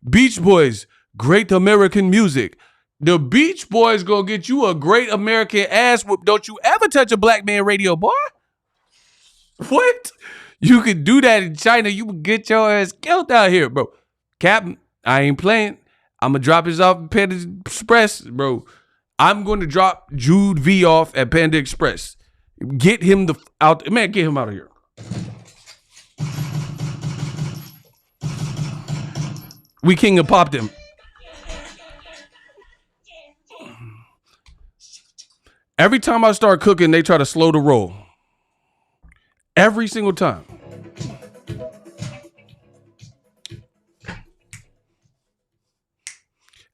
Beach Boys, great American music. The Beach Boys gonna get you a great American ass whoop. Don't you ever touch a black man radio, boy. What? You could do that in China. You would get your ass killed out here, bro. Captain, I ain't playing. I'm going to drop his off at Panda Express, bro. I'm going to drop Jude V off at Panda Express. Get him out. Man, get him out of here. We king of popped him. Every time I start cooking, they try to slow the roll. Every single time.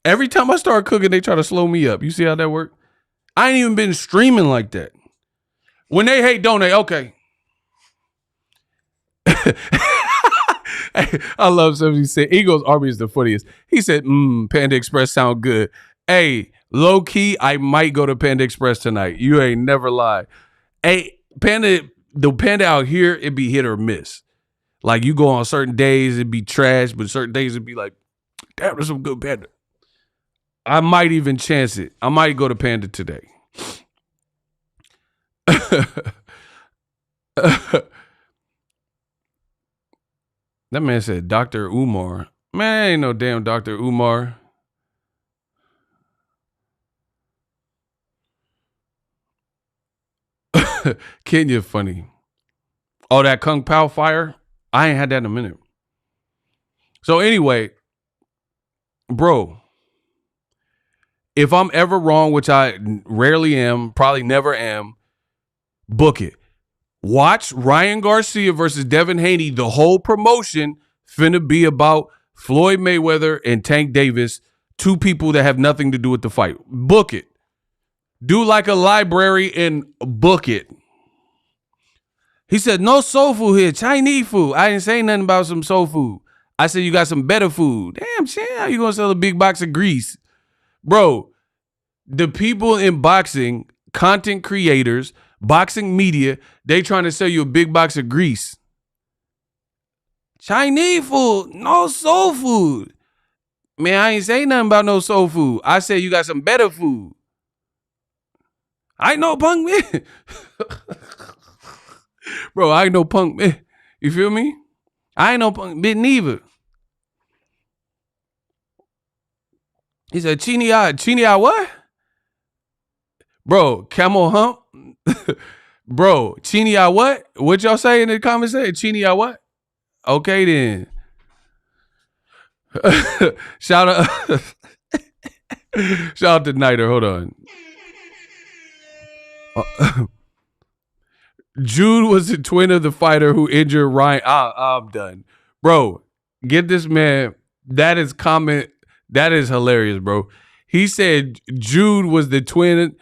Every time I start cooking, they try to slow me up. You see how that works? I ain't even been streaming like that. When they hate, don't they? Okay. I love somebody who said Eagles Army is the funniest. He said, Panda Express sound good. Hey, low key, I might go to Panda Express tonight. You ain't never lie. Hey, the Panda out here, it be hit or miss. Like you go on certain days, it'd be trash, but certain days it'd be like, damn, there's some good Panda. I might even chance it. I might go to Panda today. That man said Dr. Umar. Man, ain't no damn Dr. Umar. Kenya funny. Oh, that Kung Pao fire? I ain't had that in a minute. So anyway, bro, if I'm ever wrong, which I rarely am, probably never am, book it. Watch Ryan Garcia versus Devin Haney. The whole promotion finna be about Floyd Mayweather and Tank Davis, two people that have nothing to do with the fight. Book it. Do like a library and book it. He said, no soul food here, Chinese food. I didn't say nothing about some soul food. I said, you got some better food. Damn, shit, how you gonna sell a big box of grease? Bro, the people in boxing, content creators, boxing media, they trying to sell you a big box of grease. Chinese food, no soul food. Man, I ain't say nothing about no soul food. I said you got some better food. I ain't no punk man. Bro, I ain't no punk man. You feel me? I ain't no punk bit neither. He said, Chinia what? Bro, camel hump? Bro, Chinia what? What y'all say in the comments? Chinia what? Okay then. Shout out shout out to Niter. Hold on. Jude was the twin of the fighter who injured Ryan. I'm done. Bro, get this man. That is comment. That is hilarious, bro. He said Jude was the twin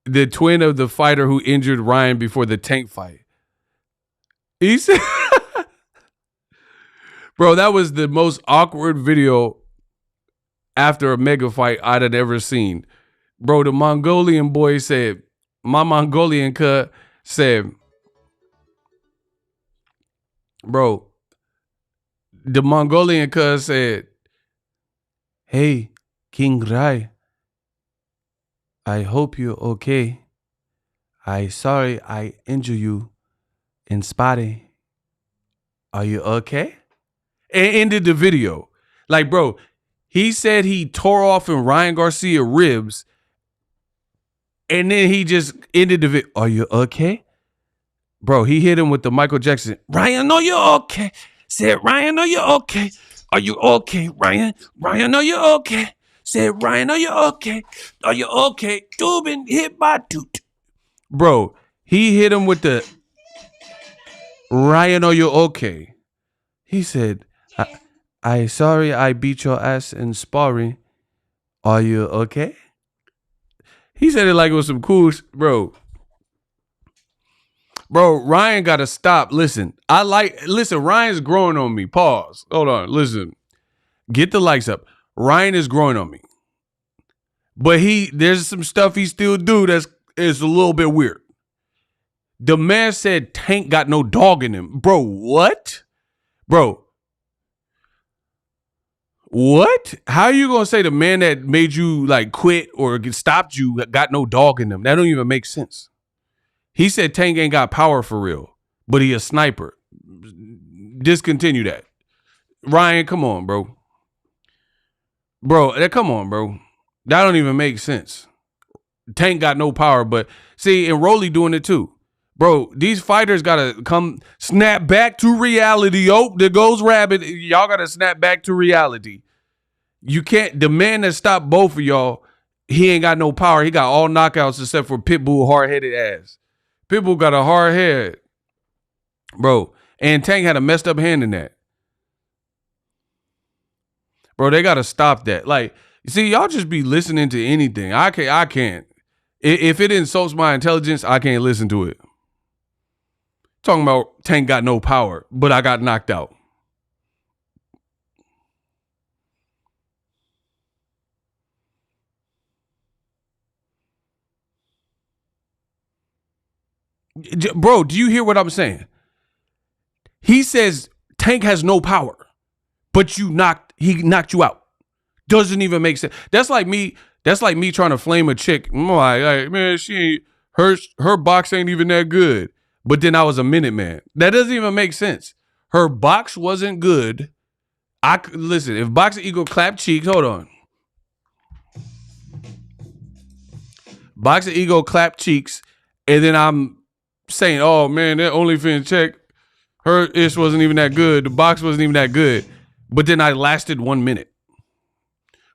of the fighter who injured Ryan before the Tank fight. He said, bro, that was the most awkward video after a mega fight I'd have ever seen. Bro, the Mongolian boy said, my Mongolian cut said, bro, the Mongolian cuz said, hey, King Rai, I hope you're okay. Sorry I injured you in sparring. Are you okay? And ended the video. Like, bro, he said he tore off in Ryan Garcia ribs, and then he just ended the video. Are you okay? Bro, he hit him with the Michael Jackson. Ryan, no, you're okay. Said, Ryan, no, you're okay. Are you okay, Ryan? Ryan, no, you're okay. Said, Ryan, no, you're okay. Are you okay? You been hit by toot. Bro, he hit him with the Ryan, are you okay? He said, I sorry I beat your ass in sparring. Are you okay? He said it like it was some cool, bro. Bro, Ryan got to stop. Listen, Ryan's growing on me. Pause. Hold on. Listen, get the likes up. Ryan is growing on me. But there's some stuff he still do that's is a little bit weird. The man said Tank got no dog in him. Bro, what? Bro. What? How are you going to say the man that made you like quit or stopped you got no dog in him? That don't even make sense. He said Tank ain't got power for real, but he a sniper. Discontinue that. Ryan, come on, bro. Bro, come on, bro. That don't even make sense. Tank got no power, but see, and Rolly doing it too. Bro, these fighters got to come snap back to reality. Oh, there goes Rabbit. Y'all got to snap back to reality. You can't, the man that stopped both of y'all he ain't got no power. He got all knockouts except for Pitbull hard-headed ass. Pitbull got a hard head, bro. And Tank had a messed up hand in that. Bro, they gotta stop that. Like, you see, y'all just be listening to anything. I can't. If it insults my intelligence, I can't listen to it. Talking about Tank got no power, but I got knocked out. Bro, do you hear what I'm saying? He says Tank has no power, but he knocked you out. Doesn't even make sense. That's like me trying to flame a chick. I'm like, man, she ain't her box ain't even that good. But then I was a minute man. That doesn't even make sense. Her box wasn't good. Listen, if Boxing Ego clapped cheeks, hold on. Boxing Ego clapped cheeks, and then I'm saying, oh man, that OnlyFans check, her ish wasn't even that good. The box wasn't even that good. But then I lasted 1 minute.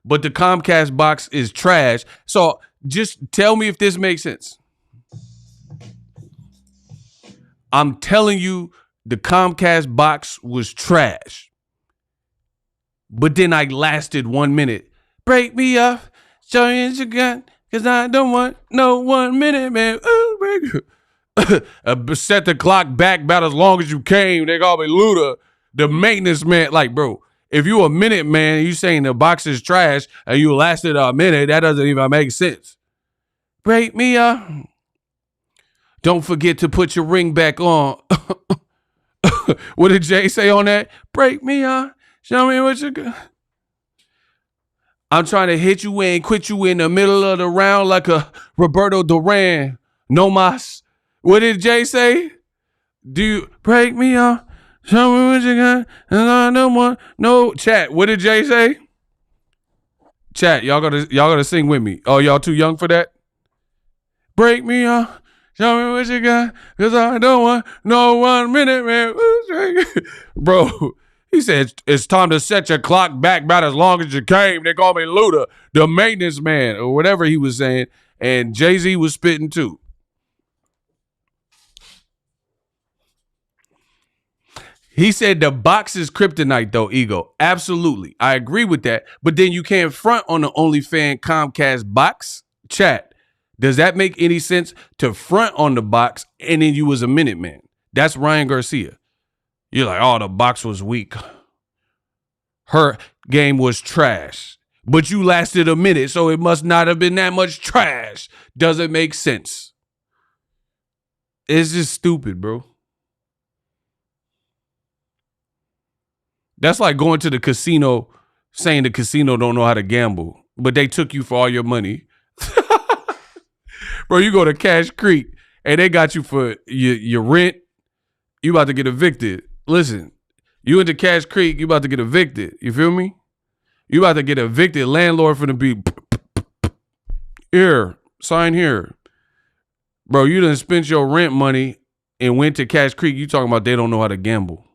But the Comcast box is trash. So just tell me if this makes sense. I'm telling you, the Comcast box was trash. But then I lasted 1 minute. Break me up, show me what you got, because I don't want no 1 minute, man. Ooh, break set the clock back about as long as you came. They call me Luda, the maintenance man. Like, bro, if you a minute man and you saying the box is trash and you lasted a minute, that doesn't even make sense. Break me up. Don't forget to put your ring back on. What did Jay say on that? Break me up. Show me what you got. I'm trying to hit you and quit you in the middle of the round like a Roberto Duran. No mas. What did Jay say? Do you break me up? Show me what you got. And I don't want no chat. What did Jay say? Chat, y'all gotta sing with me. Oh, y'all too young for that? Break me up. Show me what you got. Cause I don't want no 1 minute, man. Bro, he said it's time to set your clock back about as long as you came. They call me Luda, the maintenance man, or whatever he was saying. And Jay-Z was spitting too. He said the box is kryptonite, though, Ego. Absolutely. I agree with that. But then you can't front on the OnlyFans Comcast box. Chat, does that make any sense to front on the box and then you was a minute man? That's Ryan Garcia. You're like, oh, the box was weak. Her game was trash. But you lasted a minute, so it must not have been that much trash. Doesn't make sense. It's just stupid, bro. That's like going to the casino, saying the casino don't know how to gamble, but they took you for all your money. Bro, you go to Cash Creek, and they got you for your rent. You about to get evicted. Listen, you into Cash Creek, you about to get evicted. You feel me? You about to get evicted. Landlord finna be, here, sign here. Bro, you done spent your rent money and went to Cash Creek. You talking about they don't know how to gamble.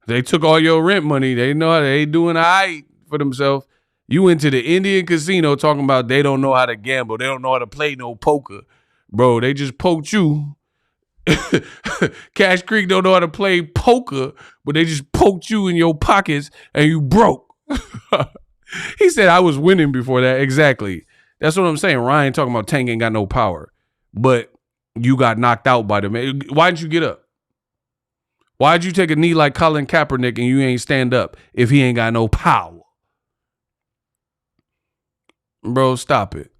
They took all your rent money. They know how they doing all right for themselves. You went to the Indian casino talking about they don't know how to gamble. They don't know how to play no poker. Bro, they just poked you. Cash Creek don't know how to play poker, but they just poked you in your pockets and you broke. He said I was winning before that. Exactly. That's what I'm saying. Ryan talking about Tank ain't got no power, but you got knocked out by the man. Why didn't you get up? Why'd you take a knee like Colin Kaepernick and you ain't stand up if he ain't got no power? Bro, stop it.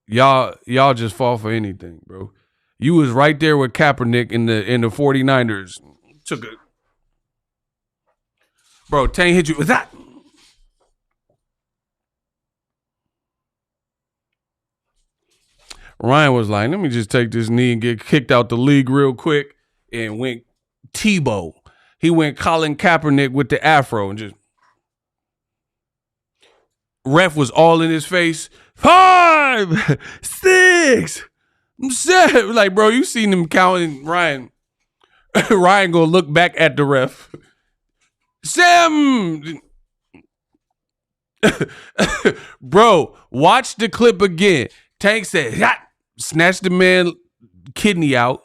Y'all just fall for anything, bro. You was right there with Kaepernick in the 49ers. Took a bro, Tank hit you with that. Ryan was like, let me just take this knee and get kicked out the league real quick, and went Tebow. He went Colin Kaepernick with the afro and just ref was all in his face. 5, 6, 7. Like, bro, you seen him counting. Ryan gonna look back at the ref. 7, Bro, watch the clip again. Tank said, "Hot," snatched the man kidney out.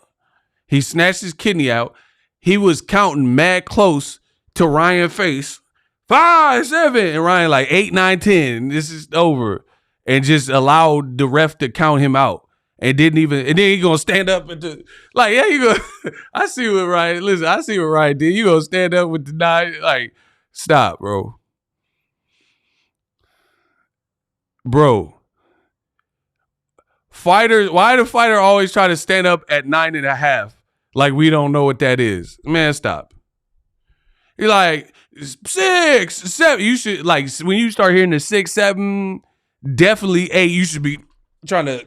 He snatched his kidney out. He was counting mad close to Ryan's face. 5, 7. And Ryan like 8, 9, 10. This is over. And just allowed the ref to count him out. And then he gonna stand up and like, yeah, you go. I see what Ryan, listen, I see what Ryan did. You gonna stand up with the 9, like, stop, bro. Bro. Fighters, why the fighter always try to stand up at 9.5? Like we don't know what that is. Man, stop. You're like 6, 7. You should, like, when you start hearing the 6, 7, definitely 8, you should be trying to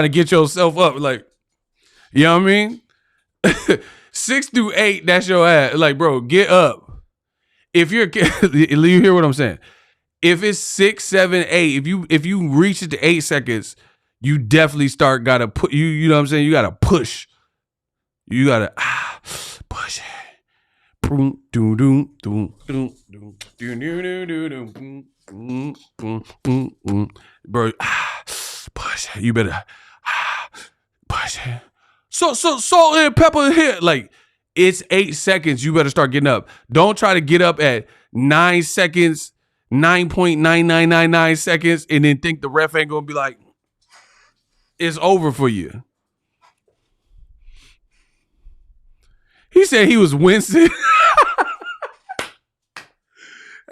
get yourself up. Like, you know what I mean? 6 through 8, that's your ass. Like, bro, get up. If you're, you hear what I'm saying? If it's 6, 7, 8, if you reach it to 8 seconds, you definitely gotta put, you know what I'm saying? You gotta push. You gotta push it. Bro, push it. You better push it. So salt and pepper here. Like, it's 8 seconds. You better start getting up. Don't try to get up at 9 seconds, 9.9999 seconds, and then think the ref ain't gonna be like, it's over for you. He said he was wincing.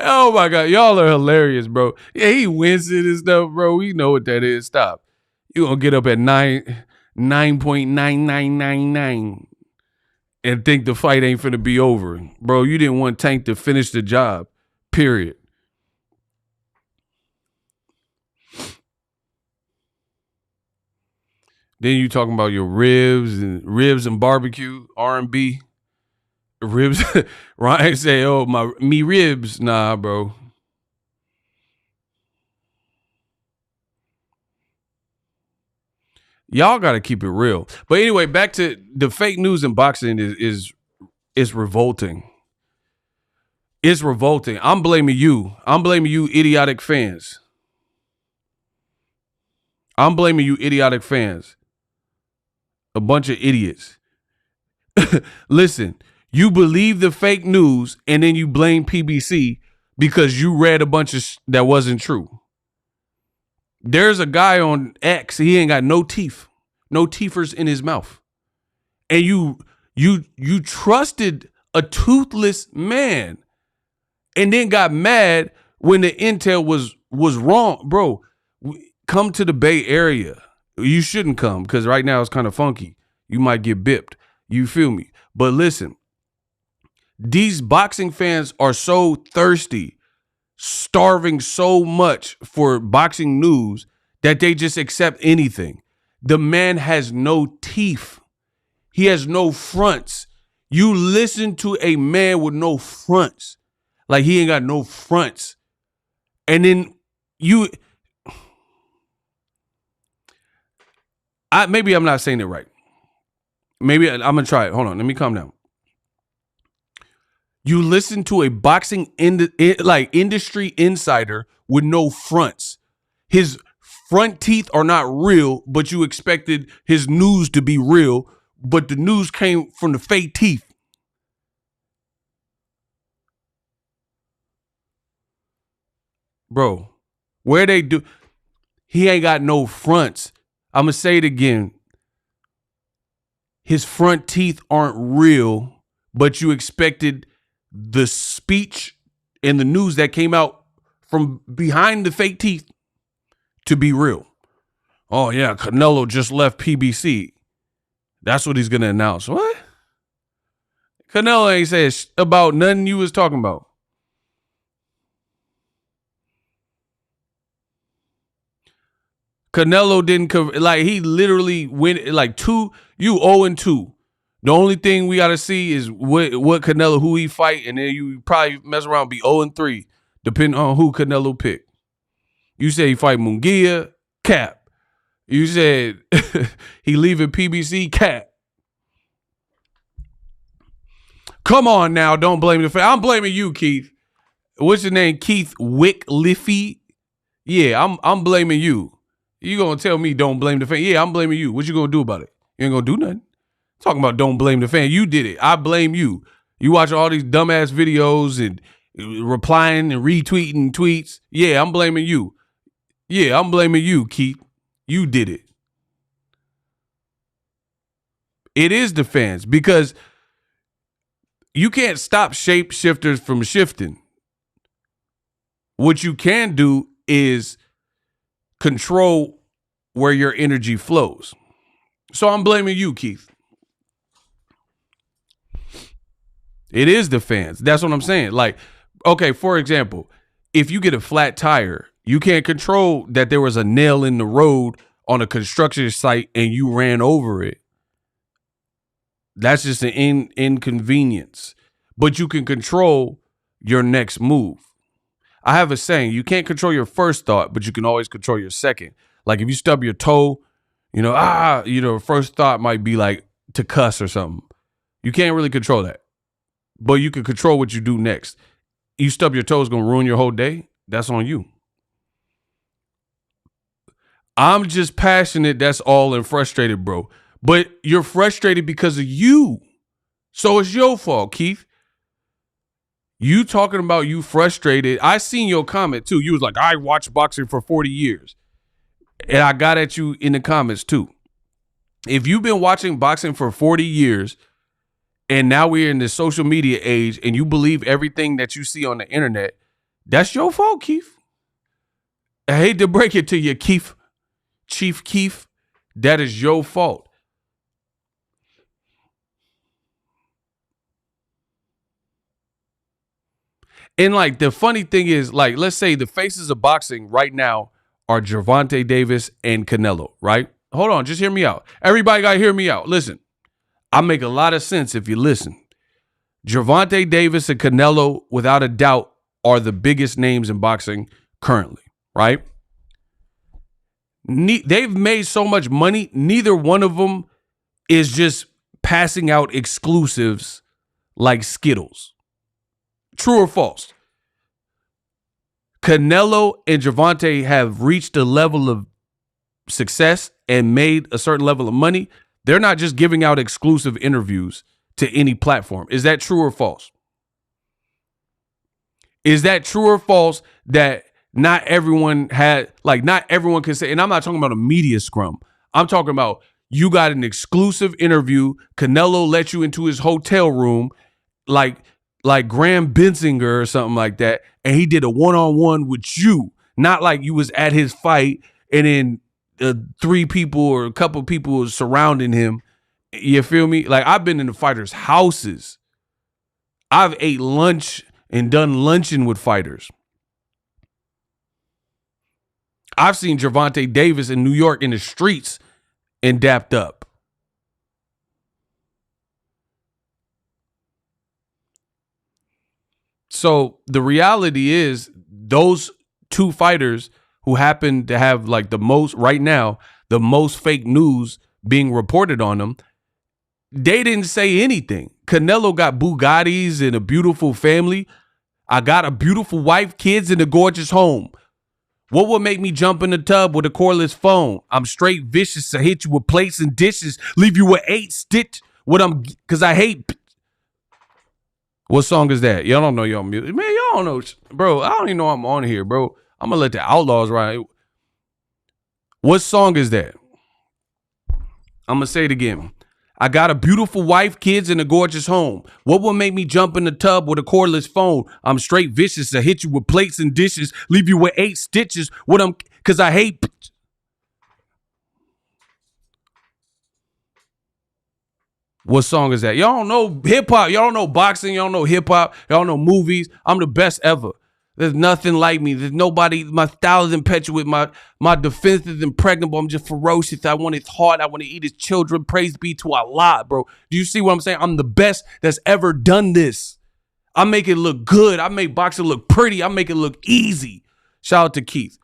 Oh my God, y'all are hilarious, bro. Yeah, he wincing and stuff, bro. We know what that is. Stop. You gonna get up at 9.9999 and think the fight ain't finna be over, bro. You didn't want Tank to finish the job. Period. Then you talking about your ribs and barbecue, R&B. Ribs. Ryan say, "Oh, me ribs." Nah, bro. Y'all got to keep it real. But anyway, back to the fake news in boxing is revolting. It's revolting. I'm blaming you. I'm blaming you, idiotic fans. I'm blaming you, idiotic fans. A bunch of idiots. Listen, you believe the fake news and then you blame PBC because you read a bunch of that wasn't true. There's a guy on X, he ain't got no teeth, no teethers in his mouth. And you trusted a toothless man and then got mad when the intel was wrong. Bro, come to the Bay Area. You shouldn't come because right now it's kind of funky. You might get bipped. You feel me? But listen, these boxing fans are so thirsty, starving so much for boxing news that they just accept anything. The man has no teeth. He has no fronts. You listen to a man with no fronts. Like, he ain't got no fronts. And then maybe I'm not saying it right. Maybe I'm going to try it. Hold on. Let me calm down. You listen to a boxing industry insider with no fronts. His front teeth are not real, but you expected his news to be real, but the news came from the fake teeth. Bro, where they do, he ain't got no fronts. I'm going to say it again. His front teeth aren't real, but you expected the speech and the news that came out from behind the fake teeth to be real. Oh, yeah, Canelo just left PBC. That's what he's going to announce. What? Canelo ain't said about nothing you was talking about. Canelo didn't, like, he literally went like 2, you 0-2. The only thing we got to see is what Canelo, who he fight, and then you probably mess around and be 0-3, depending on who Canelo picked. You say he fight Munguia, cap. You said he leaving PBC, cap. Come on now, don't blame the fan. I'm blaming you, Keith. what's your name? Keith Wickliffy. Yeah, I'm blaming you. You gonna tell me don't blame the fan? Yeah, I'm blaming you. What you gonna do about it? You ain't gonna do nothing. Talking about don't blame the fan. You did it. I blame you. You watch all these dumbass videos and replying and retweeting tweets. Yeah, I'm blaming you. Yeah, I'm blaming you, Keith. You did it. It is the fans because you can't stop shapeshifters from shifting. What you can do is control where your energy flows. So I'm blaming you, Keith. It is the fans. That's what I'm saying. Like, okay, for example, if you get a flat tire, you can't control that there was a nail in the road on a construction site and you ran over it. That's just an inconvenience. But you can control your next move. I have a saying, you can't control your first thought, but you can always control your second. Like if you stub your toe, first thought might be like to cuss or something. You can't really control that. But you can control what you do next. You stub your toe is going to ruin your whole day. That's on you. I'm just passionate. That's all, and frustrated, bro. But you're frustrated because of you. So it's your fault, Keith. You talking about you frustrated. I seen your comment too. You was like, I watched boxing for 40 years. And I got at you in the comments too. If you've been watching boxing for 40 years and now we're in the social media age and you believe everything that you see on the internet, that's your fault, Keith. I hate to break it to you, Keith. Chief Keith, that is your fault. And like the funny thing is, like, let's say the faces of boxing right now are Gervonta Davis and Canelo, right? Hold on, just hear me out. Everybody got to hear me out. Listen, I make a lot of sense if you listen. Gervonta Davis and Canelo, without a doubt, are the biggest names in boxing currently, right? They've made so much money. Neither one of them is just passing out exclusives like Skittles. True or false? Canelo and Gervonta have reached a level of success and made a certain level of money. They're not just giving out exclusive interviews to any platform. Is that true or false? Is that true or false that not everyone can say, and I'm not talking about a media scrum. I'm talking about you got an exclusive interview. Canelo let you into his hotel room like Graham Bensinger or something like that. And he did a one-on-one with you, not like you was at his fight and then three people or a couple people surrounding him. You feel me? Like I've been in the fighters' houses. I've ate lunch and done luncheon with fighters. I've seen Gervonta Davis in New York in the streets and dapped up. So the reality is those two fighters who happen to have like the most fake news being reported on them, they didn't say anything. Canelo got Bugattis and a beautiful family. I got a beautiful wife, kids, and a gorgeous home. What would make me jump in the tub with a cordless phone? I'm straight vicious. I hit you with plates and dishes, leave you with 8 stitch. Because I hate. What song is that? Y'all don't know y'all music. Man, y'all don't know. Bro, I don't even know I'm on here, bro. I'm going to let the Outlaws ride. What song is that? I'm going to say it again. I got a beautiful wife, kids, and a gorgeous home. What will make me jump in the tub with a cordless phone? I'm straight vicious. I hit you with plates and dishes, leave you with 8 stitches. Because I hate. What song is that? Y'all don't know hip hop. Y'all don't know boxing. Y'all don't know hip hop. Y'all don't know movies. I'm the best ever. There's nothing like me. There's nobody. My style is impetuous. My defense is impregnable. I'm just ferocious. I want his heart. I want to eat his children. Praise be to Allah, bro. Do you see what I'm saying? I'm the best that's ever done this. I make it look good. I make boxing look pretty. I make it look easy. Shout out to Keith.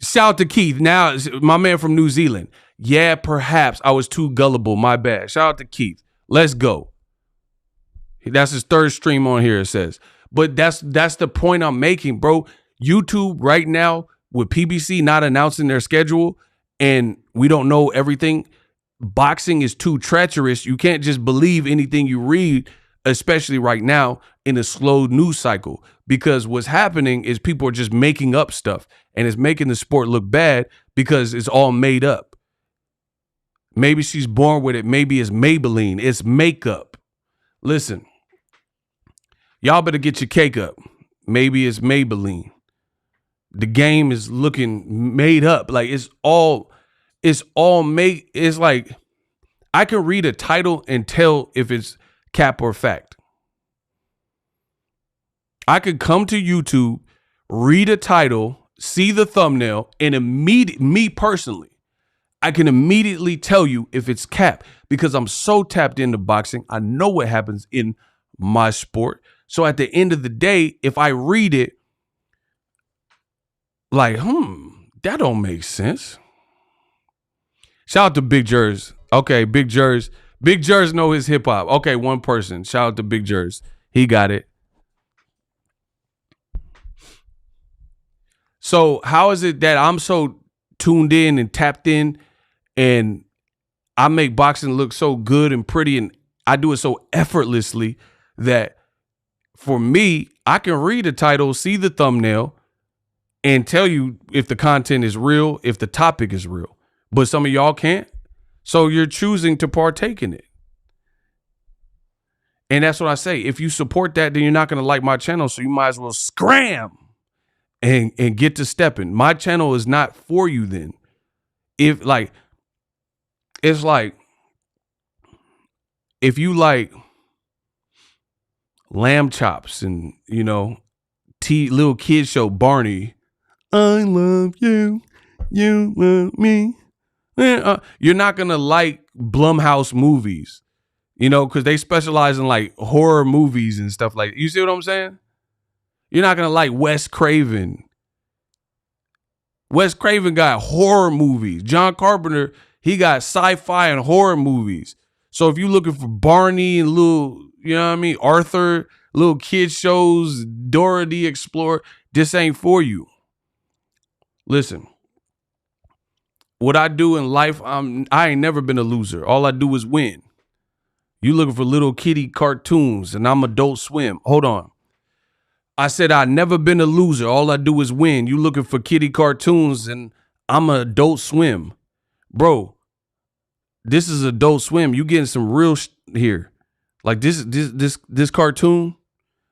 Shout out to Keith. Now, my man from New Zealand. Yeah, perhaps I was too gullible. My bad. Shout out to Keith. Let's go. That's his third stream on here, it says. But that's the point I'm making, bro. YouTube right now with PBC not announcing their schedule and we don't know everything, boxing is too treacherous. You can't just believe anything you read, especially right now in a slow news cycle, because what's happening is people are just making up stuff and it's making the sport look bad because it's all made up. Maybe she's born with it. Maybe it's Maybelline. It's makeup. Listen, y'all better get your cake up. Maybe it's Maybelline. The game is looking made up. Like it's all made. It's like I can read a title and tell if it's cap or fact. I could come to YouTube, read a title, see the thumbnail, and me personally, I can immediately tell you if it's cap because I'm so tapped into boxing. I know what happens in my sport. So at the end of the day, if I read it, like, that don't make sense. Shout out to Big Jers. Okay, Big Jers. Big Jers know his hip hop. Okay, one person. Shout out to Big Jers. He got it. So how is it that I'm so tuned in and tapped in and I make boxing look so good and pretty and I do it so effortlessly that for me, I can read a title, see the thumbnail, and tell you if the content is real, if the topic is real. But some of y'all can't. So you're choosing to partake in it. And that's what I say. If you support that, then you're not going to like my channel. So you might as well scram and get to stepping. My channel is not for you then. If like, it's like, if you like lamb chops and, you know, little kid show Barney, I love you, you love me. You're not going to like Blumhouse movies, you know, because they specialize in like horror movies and stuff like that. You see what I'm saying? You're not going to like Wes Craven. Wes Craven got horror movies. John Carpenter, he got sci-fi and horror movies. So if you're looking for Barney and little, you know what I mean, Arthur, little kid shows, Dora the Explorer, this ain't for you. Listen, what I do in life, I ain't never been a loser. All I do is win. You looking for little kitty cartoons and I'm Adult Swim. Hold on. I said I never been a loser. All I do is win. You looking for kitty cartoons and I'm an Adult Swim. Bro, this is Adult Swim. You getting some real here. Like this cartoon,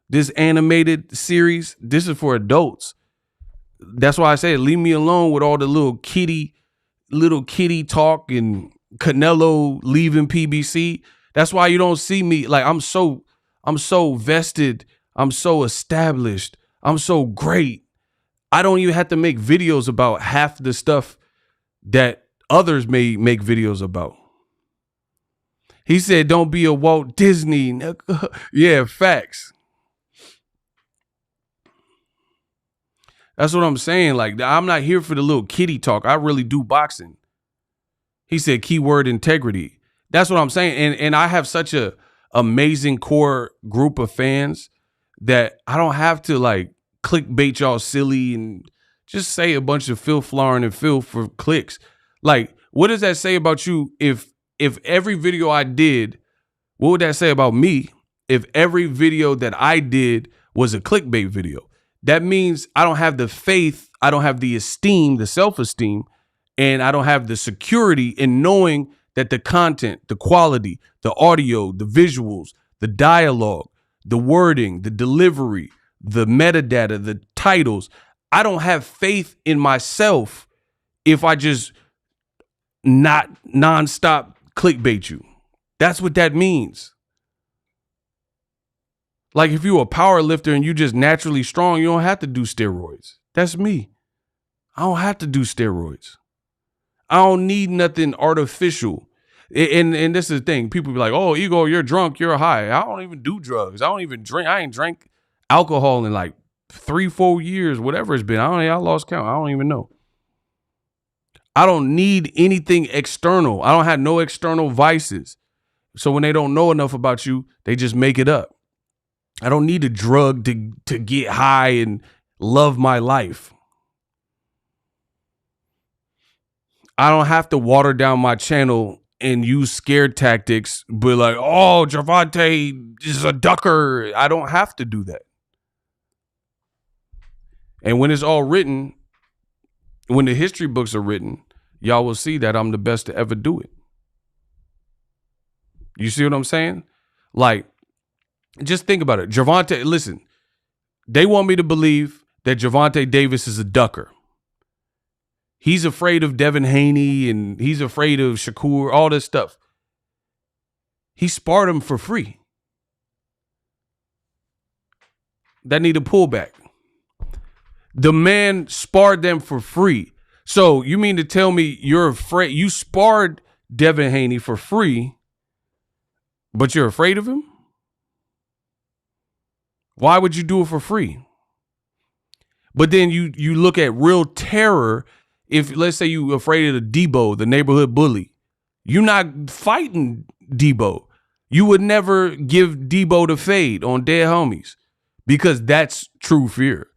this animated series, this is for adults. That's why I say leave me alone with all the little kitty talk and Canelo leaving PBC. That's why you don't see me. Like I'm so vested. I'm so established. I'm so great. I don't even have to make videos about half the stuff that others may make videos about. He said, don't be a Walt Disney. Yeah, facts. That's what I'm saying. Like, I'm not here for the little kitty talk. I really do boxing. He said, keyword integrity. That's what I'm saying. And I have such a amazing core group of fans that I don't have to like clickbait y'all silly and just say a bunch of filth flooring and filth for clicks. Like, what does that say about you if every video I did, what would that say about me if every video that I did was a clickbait video? That means I don't have the faith, I don't have the esteem, the self-esteem, and I don't have the security in knowing that the content, the quality, the audio, the visuals, the dialogue, the wording, the delivery, the metadata, the titles, I don't have faith in myself if I just not nonstop clickbait you. That's what that means. Like if you're a power lifter and you just naturally strong, you don't have to do steroids. That's me. I don't have to do steroids. I don't need nothing artificial. And this is the thing. People be like, oh, Ego, you're drunk, you're high. I don't even do drugs. I don't even drink. I ain't drank alcohol in like 3-4 years, whatever it's been. I lost count. I don't even know. I don't need anything external. I don't have no external vices. So when they don't know enough about you, they just make it up. I don't need a drug to get high and love my life. I don't have to water down my channel and use scare tactics, but like, oh, Gervonta is a ducker. I don't have to do that. And when it's all written, when the history books are written, y'all will see that I'm the best to ever do it. You see what I'm saying? Like, just think about it. Gervonta, listen, they want me to believe that Gervonta Davis is a ducker. He's afraid of Devin Haney and he's afraid of Shakur, all this stuff. He sparred him for free. That need a pullback. The man sparred them for free. So you mean to tell me you're afraid? You sparred Devin Haney for free, but you're afraid of him? Why would you do it for free? But then you look at real terror. If, let's say, you're afraid of Debo, the neighborhood bully, you're not fighting Debo. You would never give Debo the fade on dead homies because that's true fear.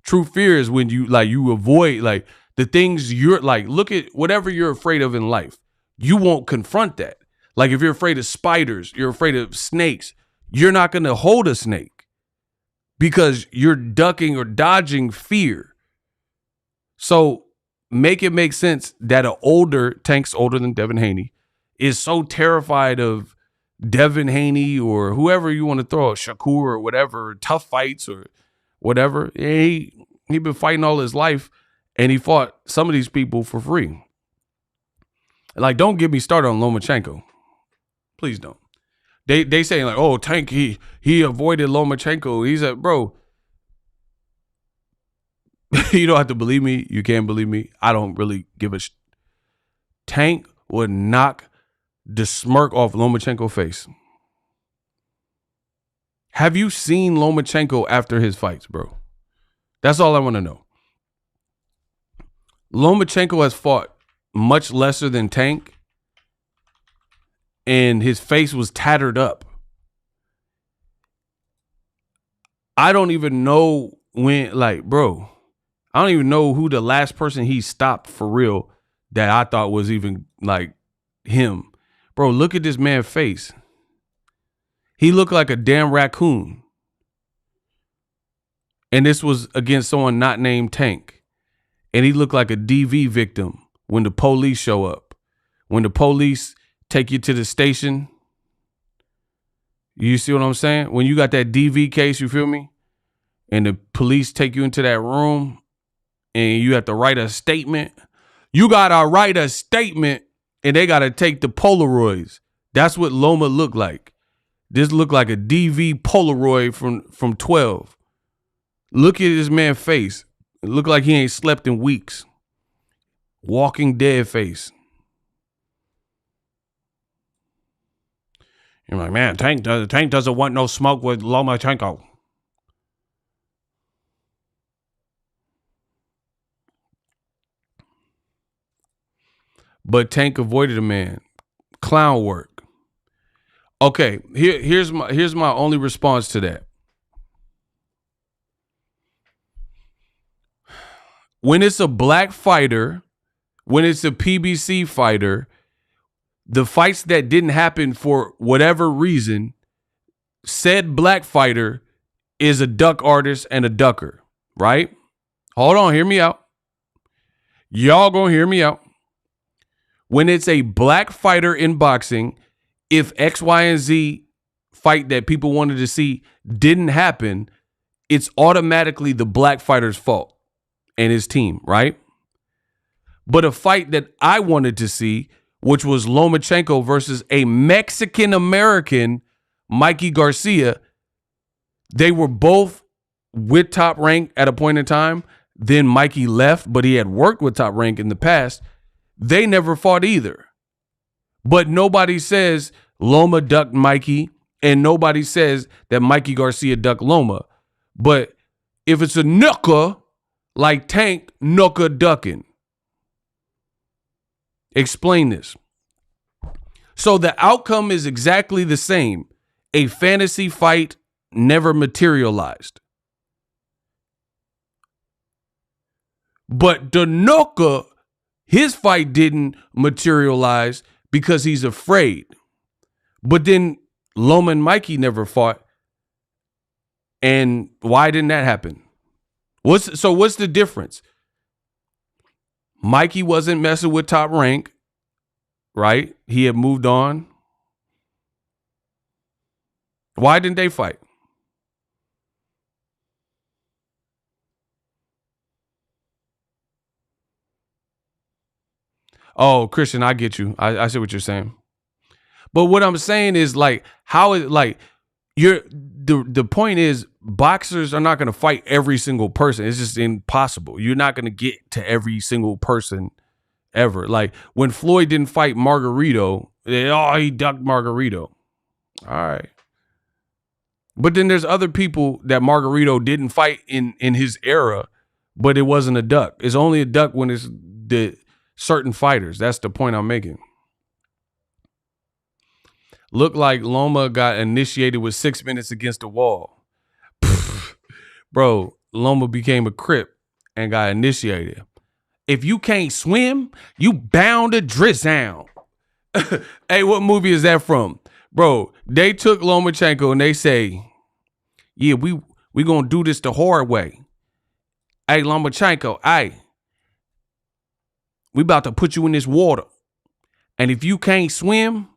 True fear is when you avoid like the things you're like, look at whatever you're afraid of in life. You won't confront that. Like if you're afraid of spiders, you're afraid of snakes, you're not going to hold a snake because you're ducking or dodging fear. So make it make sense that Tank's older than Devin Haney, is so terrified of Devin Haney or whoever you want to throw, Shakur or whatever, tough fights or whatever. He been fighting all his life, and he fought some of these people for free. Like, don't get me started on Lomachenko. Please don't. They saying like, oh, Tank, he avoided Lomachenko. He's a bro. You don't have to believe me. You can't believe me. I don't really give a Tank would knock the smirk off Lomachenko's face. Have you seen Lomachenko after his fights, bro? That's all I want to know. Lomachenko has fought much lesser than Tank, and his face was tattered up. I don't even know when, like, bro, I don't even know who the last person he stopped for real that I thought was even like him. Bro, look at this man's face. He looked like a damn raccoon. And this was against someone not named Tank. And he looked like a DV victim when the police show up. When the police take you to the station. You see what I'm saying? When you got that DV case, you feel me? And the police take you into that room and you have to write a statement. You got to write a statement and they got to take the Polaroids. That's what Loma looked like. This looked like a DV Polaroid from 12. Look at this man's face. It looked like he ain't slept in weeks. Walking dead face. You're like, man, Tank doesn't want no smoke with Lomachenko. But Tank avoided a man. Clown work. Okay, here's my only response to that. When it's a black fighter, when it's a PBC fighter, the fights that didn't happen for whatever reason, said black fighter is a duck artist and a ducker, right? Hold on, hear me out. Y'all gonna hear me out. When it's a black fighter in boxing, if X, Y, and Z fight that people wanted to see didn't happen, it's automatically the black fighter's fault and his team, right? But a fight that I wanted to see, which was Lomachenko versus a Mexican-American, Mikey Garcia, they were both with Top Rank at a point in time. Then Mikey left, but he had worked with Top Rank in the past. They never fought either. But nobody says Loma ducked Mikey, and nobody says that Mikey Garcia ducked Loma. But if it's a knucker, like Tank, knucker ducking. Explain this. So the outcome is exactly the same. A fantasy fight, never materialized. But Danoka, his fight didn't materialize because he's afraid. But then Loma and Mikey never fought. And why didn't that happen? What's the difference? Mikey wasn't messing with Top Rank, right? He had moved on. Why didn't they fight? Oh, Christian, I get you. I see what you're saying. But what I'm saying is, like, how is, like, the point is, boxers are not going to fight every single person. It's just impossible. You're not going to get to every single person ever. Like, when Floyd didn't fight Margarito, he ducked Margarito. All right. But then there's other people that Margarito didn't fight in his era, but it wasn't a duck. It's only a duck when it's the certain fighters. That's the point I'm making. Looked like Loma got initiated with 6 minutes against the wall. Bro, Loma became a Crip and got initiated. If you can't swim, you bound to drizzle. Hey, what movie is that from? Bro, they took Lomachenko and they say, yeah, we gonna do this the hard way. Hey, Lomachenko, hey, we about to put you in this water. And if you can't swim,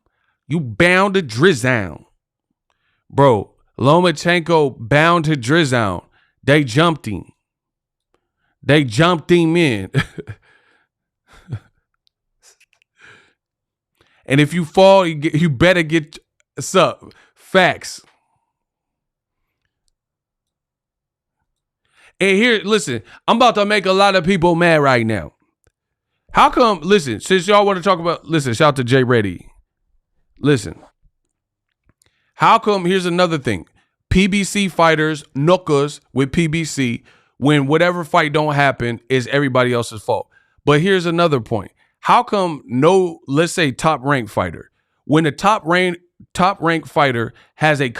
you bound to drizzle. Bro, Lomachenko bound to drizzle. They jumped him. They jumped him in. And if you fall, you better get up. Facts. And here, listen, I'm about to make a lot of people mad right now. How come, listen, since y'all want to talk about, listen, shout out to Jay Reddy. Listen, how come, here's another thing. PBC fighters, nookas with PBC, when whatever fight don't happen, is everybody else's fault. But here's another point. How come let's say top rank fighter, when a top rank fighter has a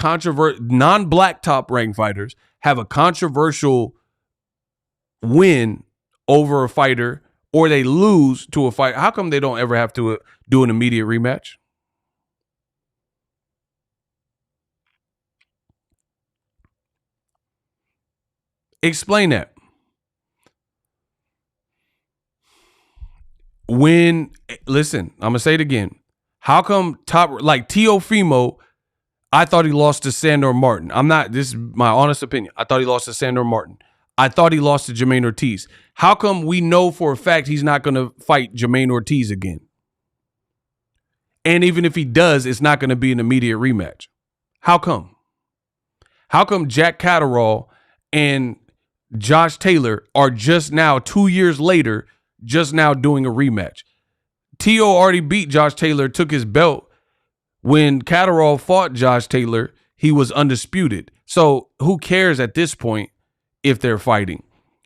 non-black top rank fighters have a controversial win over a fighter, or they lose to a fight, how come they don't ever have to do an immediate rematch? Explain that. Listen, I'm gonna say it again. How come like Teofimo, I thought he lost to Sandor Martin. This is my honest opinion. I thought he lost to Sandor Martin. I thought he lost to Jermaine Ortiz. How come we know for a fact he's not gonna fight Jermaine Ortiz again? And even if he does, it's not gonna be an immediate rematch. How come? How come Jack Catterall and Josh Taylor are just now, 2 years later, just now doing a rematch? T.O. already beat Josh Taylor, took his belt. When Catterall fought Josh Taylor, he was undisputed. So who cares at this point if they're fighting?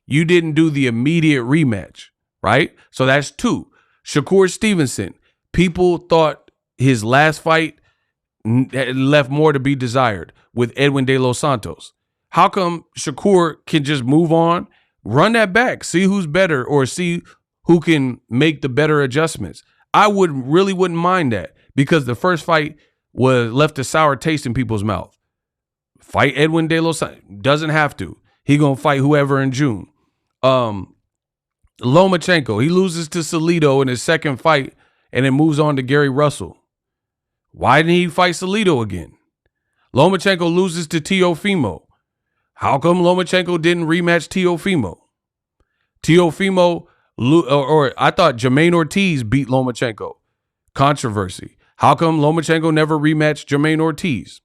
You didn't do the immediate rematch, right? So that's two. Shakur Stevenson, people thought his last fight left more to be desired with Edwin De Los Santos. How come Shakur can just move on, run that back, see who's better, or see who can make the better adjustments? I wouldn't mind that, because the first fight left a sour taste in people's mouth. Fight Edwin De Los Santos. Doesn't have to. He gonna fight whoever in June. Lomachenko, he loses to Salido in his second fight and then moves on to Gary Russell. Why didn't he fight Salido again? Lomachenko loses to Teofimo. How come Lomachenko didn't rematch Teofimo? Or I thought Jermaine Ortiz beat Lomachenko. Controversy. How come Lomachenko never rematched Jermaine Ortiz?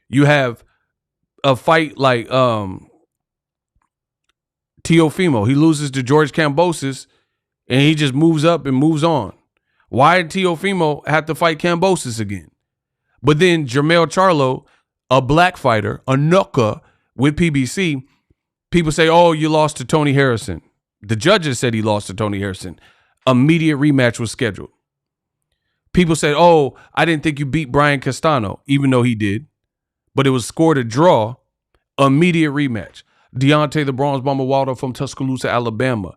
You have a fight like Teofimo. He loses to George Kambosos and he just moves up and moves on. Why did Teofimo have to fight Kambosos again? But then Jermell Charlo, a black fighter, a nooka with PBC, people say, oh, you lost to Tony Harrison. The judges said he lost to Tony Harrison. Immediate rematch was scheduled. People said, oh, I didn't think you beat Brian Castano, even though he did. but it was scored a draw. Immediate rematch. Deontay the Bronze Bomber Wilder from Tuscaloosa, Alabama.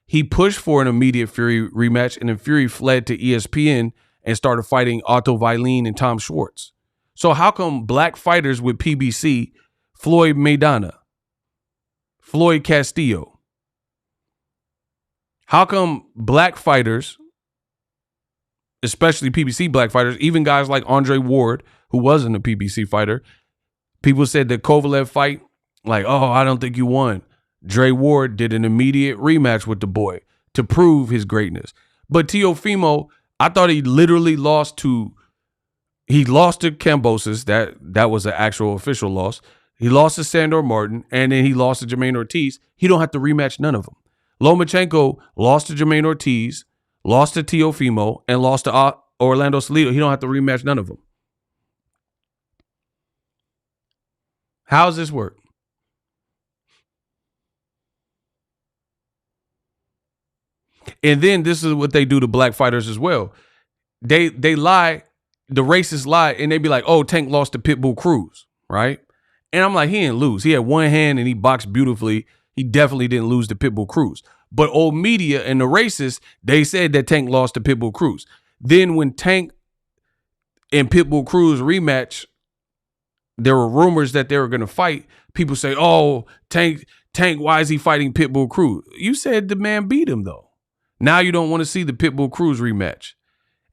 He pushed for an immediate Fury rematch, and then Fury fled to ESPN and started fighting Otto Wallin and Tom Schwartz. So how come black fighters with PBC, Floyd Maidana, Floyd Castillo, how come black fighters, especially PBC black fighters, even guys like Andre Ward, who wasn't a PBC fighter, people said the Kovalev fight, like, oh, I don't think you won. Dre Ward did an immediate rematch with the boy to prove his greatness. But Teofimo, I thought he literally lost to Kambosos. That was an actual official loss. He lost to Sandor Martin, and then he lost to Jermaine Ortiz. He don't have to rematch none of them. Lomachenko lost to Jermaine Ortiz, lost to Teofimo, and lost to Orlando Salido. He don't have to rematch none of them. How does this work? And then this is what they do to black fighters as well. They lie, the racists lie, and they be like, oh, Tank lost to Pitbull Cruz, right? And I'm like, he didn't lose. He had one hand and he boxed beautifully. He definitely didn't lose to Pitbull Cruz. But old media and the racists, they said that Tank lost to Pitbull Cruz. Then when Tank and Pitbull Cruz rematch, there were rumors that they were going to fight. People say, oh, Tank, why is he fighting Pitbull Cruz? You said the man beat him, though. Now you don't want to see the Pitbull Cruz rematch.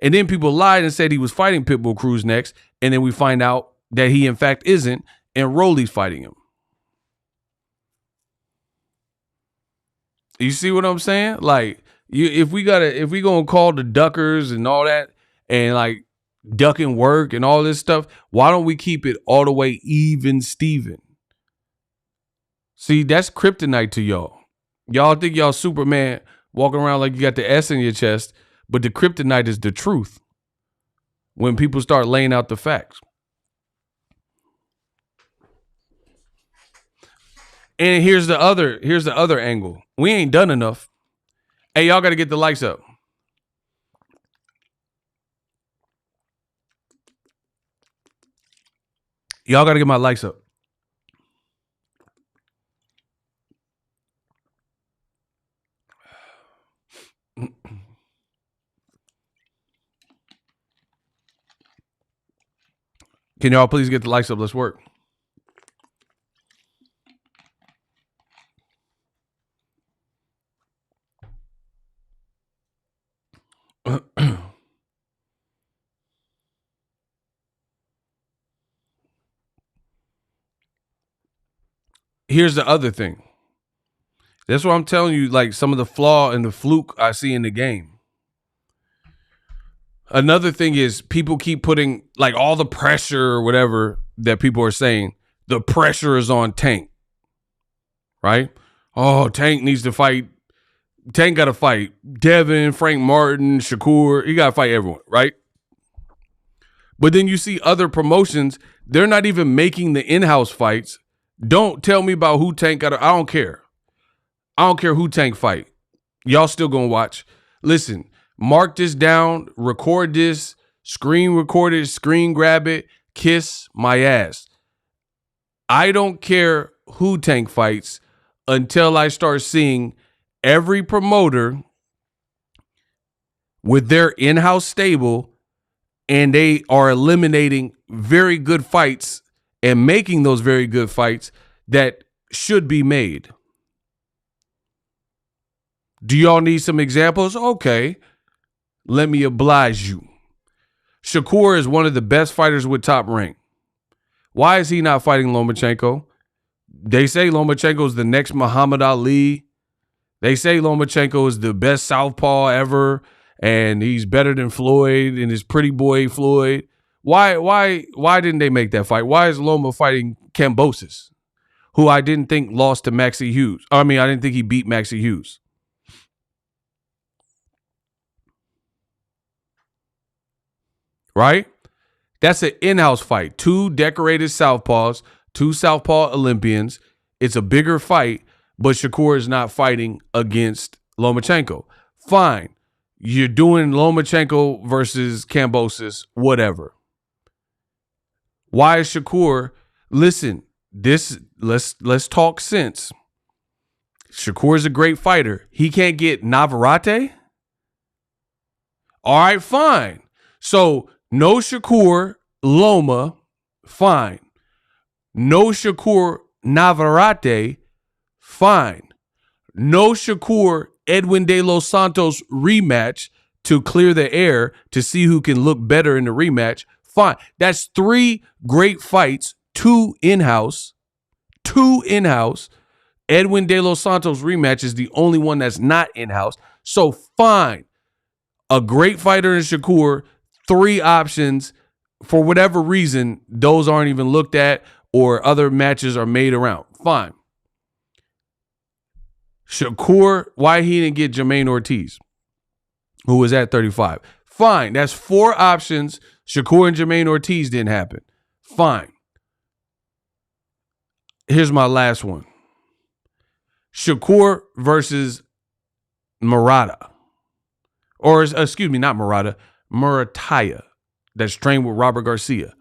And then people lied and said he was fighting Pitbull Cruz next. And then we find out that he, in fact, isn't. And Rolly's fighting him. You see what I'm saying? Like, if we gonna call the duckers and all that, and like ducking work and all this stuff, why don't we keep it all the way even Steven? See, that's kryptonite to y'all. Y'all think y'all Superman walking around like you got the S in your chest, but the kryptonite is the truth. When people start laying out the facts. And here's the other angle. We ain't done enough. Hey, y'all got to get the lights up. Y'all got to get my lights up. Can y'all please get the lights up? Let's work. Here's the other thing. That's what I'm telling you, like some of the flaw and the fluke I see in the game. Another thing is people keep putting like all the pressure or whatever that people are saying. The pressure is on Tank, right? Oh, Tank needs to fight. Tank got to fight Devin, Frank Martin, Shakur. He got to fight everyone, right? But then you see other promotions, they're not even making the in-house fights. Don't tell me about who Tank got to. I don't care. I don't care who Tank fight. Y'all still going to watch. Listen, mark this down, record this, screen record it, screen grab it, kiss my ass. I don't care who Tank fights until I start seeing every promoter with their in-house stable and they are eliminating very good fights and making those very good fights that should be made. Do y'all need some examples? Okay, let me oblige you. Shakur is one of the best fighters with Top Rank. Why is he not fighting Lomachenko? They say Lomachenko is the next Muhammad Ali. They say Lomachenko is the best southpaw ever, and he's better than Floyd and his pretty boy Floyd. Why didn't they make that fight? Why is Loma fighting Kambosos, who I didn't think lost to Maxie Hughes? I mean, I didn't think he beat Maxie Hughes. Right? That's an in-house fight. Two decorated southpaws, two southpaw Olympians. It's a bigger fight, but Shakur is not fighting against Lomachenko. Fine. You're doing Lomachenko versus Kambosos, whatever. Why is Shakur? Listen, let's talk sense. Shakur is a great fighter. He can't get Navarrete? All right, fine. So no Shakur Loma, fine. No Shakur Navarrete, fine. No Shakur Edwin De Los Santos rematch to clear the air to see who can look better in the rematch, fine. That's 3 great fights, 2 in-house. Edwin De Los Santos rematch is the only one that's not in-house. So fine. A great fighter in Shakur, 3 options. For whatever reason, those aren't even looked at or other matches are made around. Fine. Shakur, why he didn't get Jermaine Ortiz, who was at 35. Fine. That's 4 options. Shakur and Jermaine Ortiz didn't happen. Fine. Here's my last one. Shakur versus Murata. Or, excuse me, not Murata. Murataya. That's trained with Robert Garcia.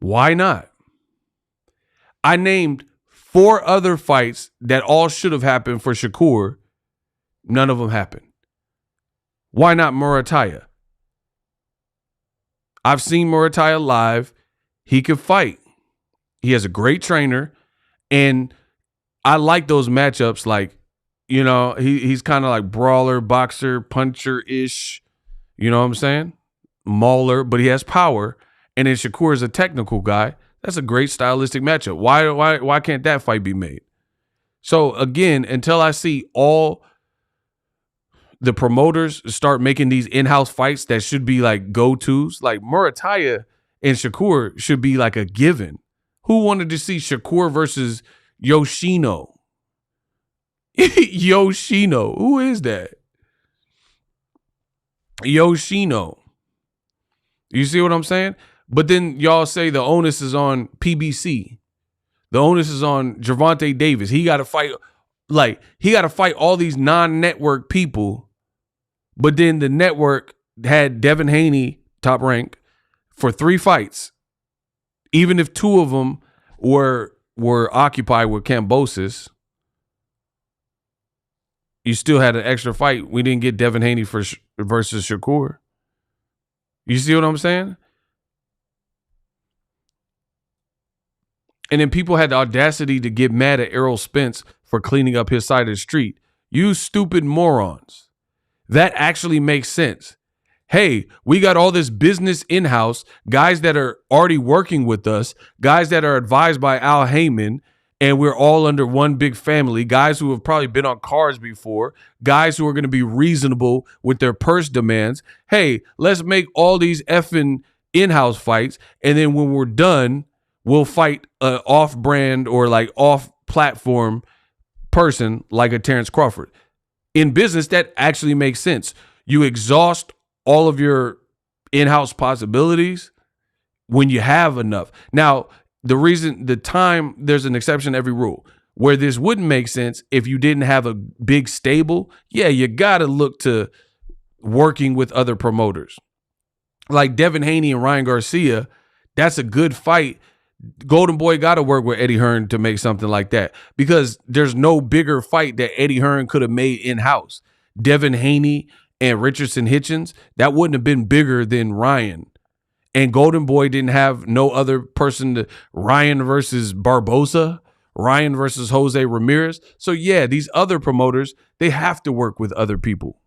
Why not? I named 4 other fights that all should have happened for Shakur. None of them happened. Why not Murataya? I've seen Murataya live. He can fight. He has a great trainer. And I like those matchups. Like, you know, he's kind of like brawler, boxer, puncher-ish. You know what I'm saying? Mauler, but he has power. And then Shakur is a technical guy. That's a great stylistic matchup. Why can't that fight be made? So again, until I see all the promoters start making these in-house fights that should be like go-tos, like Murataya and Shakur should be like a given. Who wanted to see Shakur versus Yoshino? Yoshino. Who is that? Yoshino. You see what I'm saying? But then y'all say the onus is on PBC. The onus is on Gervonta Davis. He got to fight, all these non-network people. But then the network had Devin Haney, top rank, for 3 fights. Even if 2 of them were occupied with Kambosos, you still had an extra fight. We didn't get Devin Haney versus Shakur. You see what I'm saying? And then people had the audacity to get mad at Errol Spence for cleaning up his side of the street. You stupid morons. That actually makes sense. Hey, we got all this business in-house, guys that are already working with us, guys that are advised by Al Heyman, and we're all under one big family, guys who have probably been on cars before, guys who are going to be reasonable with their purse demands. Hey, let's make all these effing in-house fights, and then when we're done, we'll fight an off-brand or like off-platform person like a Terrence Crawford. In business, that actually makes sense. You exhaust all of your in-house possibilities when you have enough. Now, there's an exception to every rule. Where this wouldn't make sense if you didn't have a big stable, yeah, you got to look to working with other promoters. Like Devin Haney and Ryan Garcia, that's a good fight. Golden Boy got to work with Eddie Hearn to make something like that because there's no bigger fight that Eddie Hearn could have made in-house. Devin Haney and Richardson Hitchens, that wouldn't have been bigger than Ryan. And Golden Boy didn't have no other person Ryan versus Barbosa, Ryan versus Jose Ramirez. So yeah, these other promoters, they have to work with other people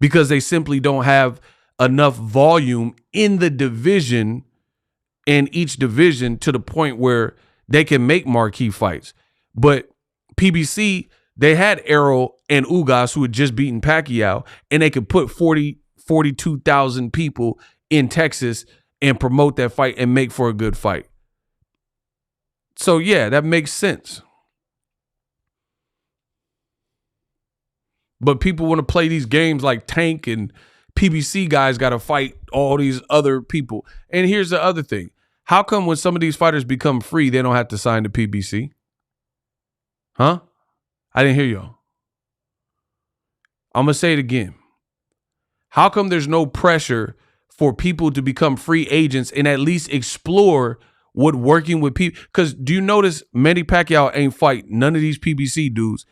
because they simply don't have enough volume in the division and each division to the point where they can make marquee fights. But PBC, they had Errol and Ugas who had just beaten Pacquiao, and they could put 42,000 people in Texas and promote that fight and make for a good fight. So yeah, that makes sense. But people want to play these games like Tank and PBC guys got to fight all these other people. And here's the other thing. How come when some of these fighters become free, they don't have to sign to PBC? Huh? I didn't hear y'all. I'm going to say it again. How come there's no pressure for people to become free agents and at least explore what working with people. Because do you notice Manny Pacquiao ain't fight none of these PBC dudes?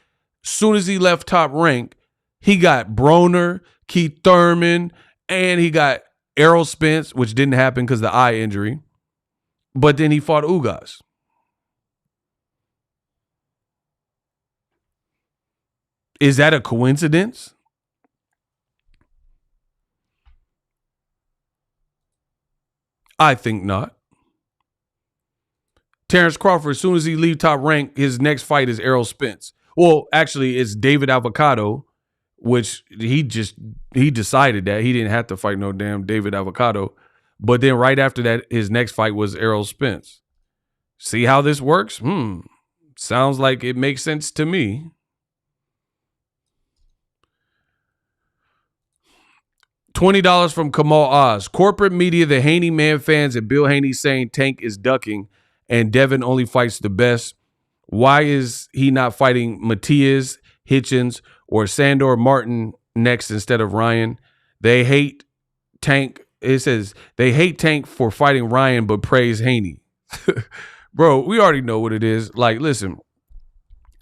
Soon as he left Top Rank, he got Broner, Keith Thurman, and he got Errol Spence, which didn't happen because of the eye injury. But then he fought Ugas. Is that a coincidence? I think not. Terrence Crawford, as soon as he leaves Top Rank, his next fight is Errol Spence. Well, actually, it's David Avocado, which he decided that he didn't have to fight no damn David Avocado. But then right after that, his next fight was Errol Spence. See how this works? Sounds like it makes sense to me. $20 from Kamal Oz. Corporate media, the Haney man fans, and Bill Haney saying Tank is ducking and Devin only fights the best. Why is he not fighting Matias, Hitchens, or Sandor Martin next instead of Ryan? They hate Tank. It says they hate Tank for fighting Ryan, but praise Haney. Bro, we already know what it is. Like, listen,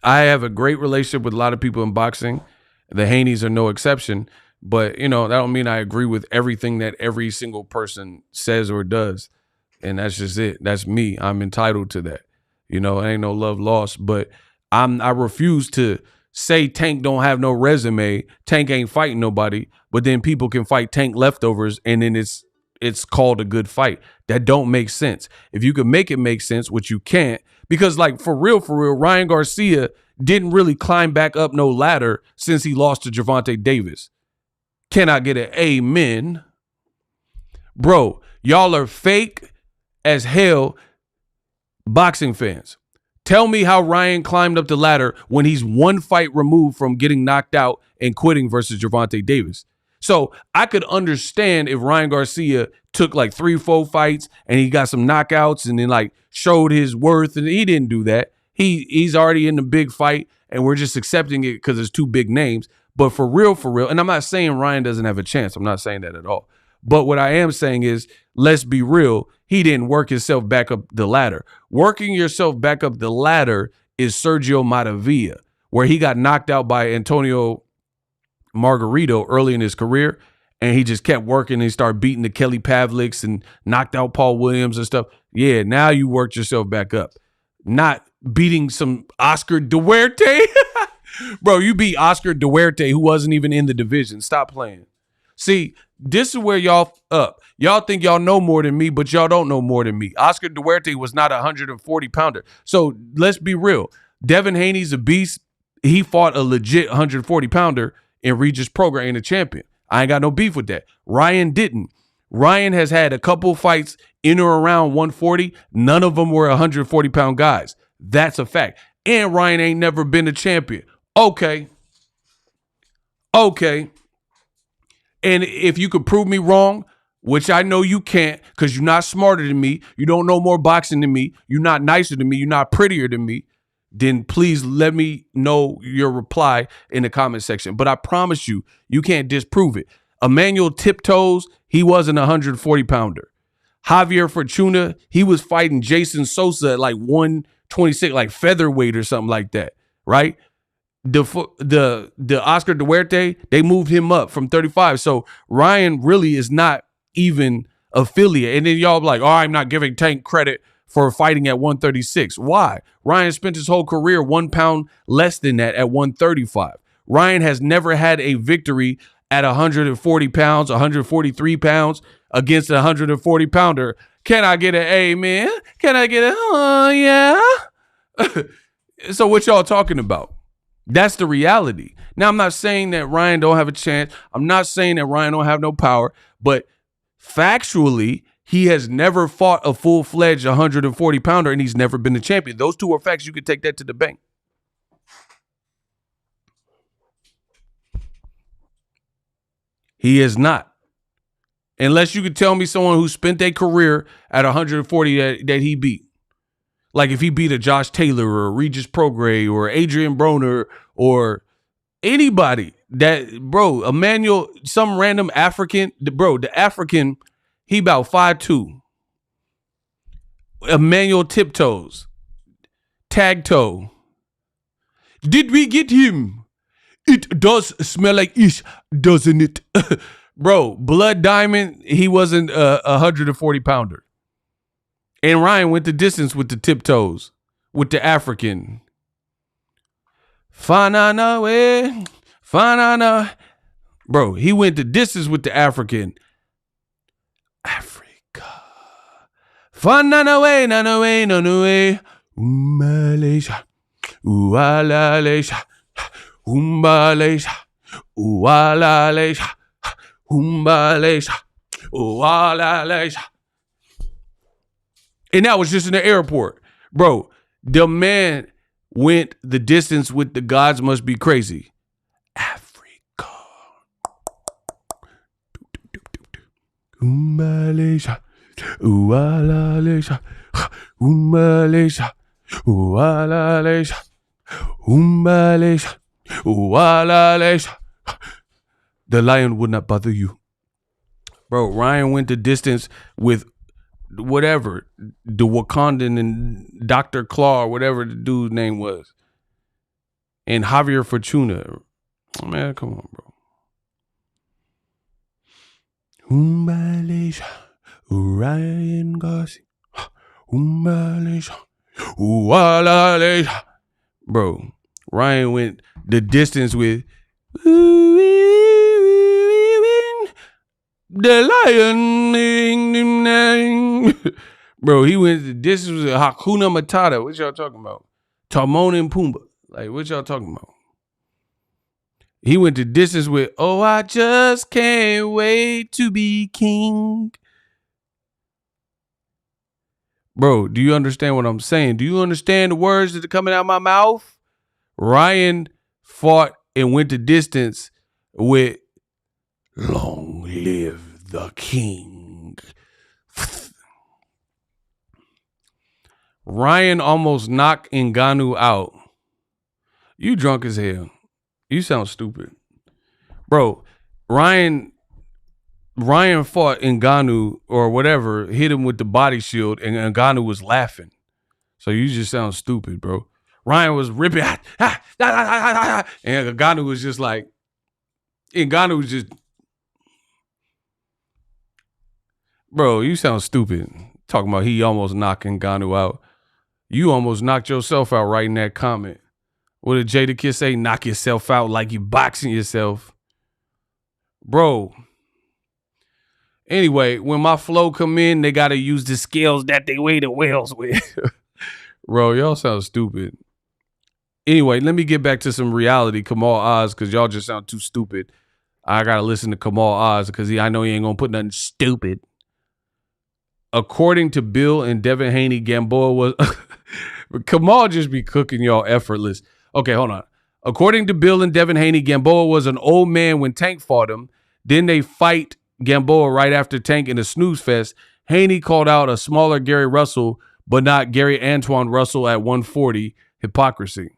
I have a great relationship with a lot of people in boxing. The Haneys are no exception. But, that don't mean I agree with everything that every single person says or does. And that's just it. That's me. I'm entitled to that. It ain't no love lost. But I refuse to say Tank don't have no resume. Tank ain't fighting nobody. But then people can fight Tank leftovers and then it's called a good fight. That don't make sense. If you can make it make sense, which you can't, because like for real, Ryan Garcia didn't really climb back up no ladder since he lost to Gervonta Davis. Can I get an amen? Bro, y'all are fake as hell boxing fans. Tell me how Ryan climbed up the ladder when he's one fight removed from getting knocked out and quitting versus Gervonta Davis. So I could understand if Ryan Garcia took like 3-4 fights and he got some knockouts and then like showed his worth, and he didn't do that. He's already in the big fight and we're just accepting it because there's two big names. But for real, and I'm not saying Ryan doesn't have a chance. I'm not saying that at all. But what I am saying is, let's be real. He didn't work himself back up the ladder. Working yourself back up the ladder is Sergio Matavilla, where he got knocked out by Antonio Margarito early in his career, and he just kept working and he started beating the Kelly Pavliks and knocked out Paul Williams and stuff. Yeah, now you worked yourself back up. Not beating some Oscar Duarte. Bro, you beat Oscar Duarte, who wasn't even in the division. Stop playing. See, this is where y'all up. Y'all think y'all know more than me, but y'all don't know more than me. Oscar Duarte was not a 140-pounder. So let's be real. Devin Haney's a beast. He fought a legit 140-pounder in Regis Prograis and a champion. I ain't got no beef with that. Ryan didn't. Ryan has had a couple fights in or around 140. None of them were 140-pound guys. That's a fact. And Ryan ain't never been a champion. Okay. And if you could prove me wrong, which I know you can't because you're not smarter than me, you don't know more boxing than me, you're not nicer than me, you're not prettier than me, then please let me know your reply in the comment section. But I promise you, you can't disprove it. Emmanuel Tiptoes, he wasn't a 140-pounder. Javier Fortuna, he was fighting Jason Sosa at like 126, like featherweight or something like that, right? The Oscar Duarte, they moved him up from 35. So Ryan really is not even affiliate. And then y'all be like, oh, I'm not giving Tank credit for fighting at 136. Why? Ryan spent his whole career 1 pound less than that at 135. Ryan has never had a victory at 140 pounds, 143 pounds against a 140-pounder. Can I get an amen? Can I get a, oh, yeah? So what y'all talking about? That's the reality. Now, I'm not saying that Ryan don't have a chance. I'm not saying that Ryan don't have no power, but factually, he has never fought a full-fledged 140-pounder, and he's never been the champion. Those two are facts. You could take that to the bank. He is not. Unless you could tell me someone who spent their career at 140 that he beat. Like if he beat a Josh Taylor or a Regis Prograis or Adrian Broner or anybody that, bro, Emmanuel, some random African, bro, the African He about 5'2". Emmanuel tiptoes. Tag toe. Did we get him? It does smell like ish, doesn't it? Bro, Blood Diamond, he wasn't a 140 pounder. And Ryan went the distance with the tiptoes, with the African. Fanana way, fanana. Bro, he went the distance with the African. Africa. Fanana way, nana way, nana way. Malaysia. Malaysia. Malaysia. Malaysia. Malaysia. Malaysia. And that was just in the airport. Bro, the man went the distance with the gods must be crazy. Africa. Malaysia. Malaysia. Malaysia. Malaysia. Malaysia. Malaysia. The lion would not bother you. Bro, Ryan went the distance with whatever, the Wakandan and Dr. Claw, whatever the dude's name was. And Javier Fortuna. Oh, man, come on, bro. Malaysia. Ryan Garcia. Malaysia. Malaysia. Bro, Ryan went the distance with the lion. Bro, he went the distance with Hakuna Matata. What y'all talking about? Timon and Pumbaa. Like, what y'all talking about? He went the distance with, oh, I just can't wait to be king. Bro, do you understand what I'm saying? Do you understand the words that are coming out of my mouth? Ryan fought and went the distance with long live the king. Ryan almost knocked Ngannou out. You drunk as hell. You sound stupid. Bro, Ryan fought Ngannou or whatever, hit him with the body shield, and Ngannou was laughing. So you just sound stupid, bro. Ryan was ripping, and Ngannou was just like, bro, you sound stupid. Talking about he almost knocked Ngannou out. You almost knocked yourself out right in that comment. What did Jada Kiss say? Knock yourself out like you boxing yourself. Bro. Anyway, when my flow come in, they got to use the scales that they weigh the whales with. Bro, y'all sound stupid. Anyway, let me get back to some reality. Kamal Oz, because y'all just sound too stupid. I got to listen to Kamal Oz because I know he ain't going to put nothing stupid. According to Bill and Devin Haney, Gamboa was... Kamal just be cooking y'all effortless. Okay, hold on. According to Bill and Devin Haney, Gamboa was an old man when Tank fought him. Then they fight Gamboa right after Tank in a snooze fest. Haney called out a smaller Gary Russell, but not Gary Antoine Russell at 140. Hypocrisy.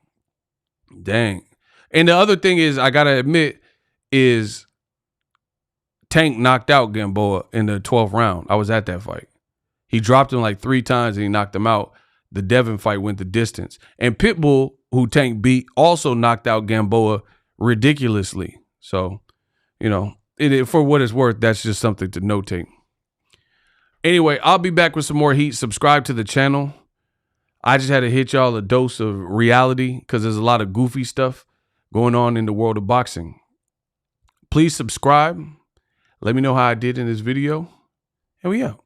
Dang. And the other thing is, I got to admit, is Tank knocked out Gamboa in the 12th round. I was at that fight. He dropped him like 3 times and he knocked him out. The Devin fight went the distance. And Pitbull, who Tank beat, also knocked out Gamboa ridiculously. So, you know, for what it's worth, that's just something to notate. Anyway, I'll be back with some more heat. Subscribe to the channel. I just had to hit y'all a dose of reality because there's a lot of goofy stuff going on in the world of boxing. Please subscribe. Let me know how I did in this video. And we out.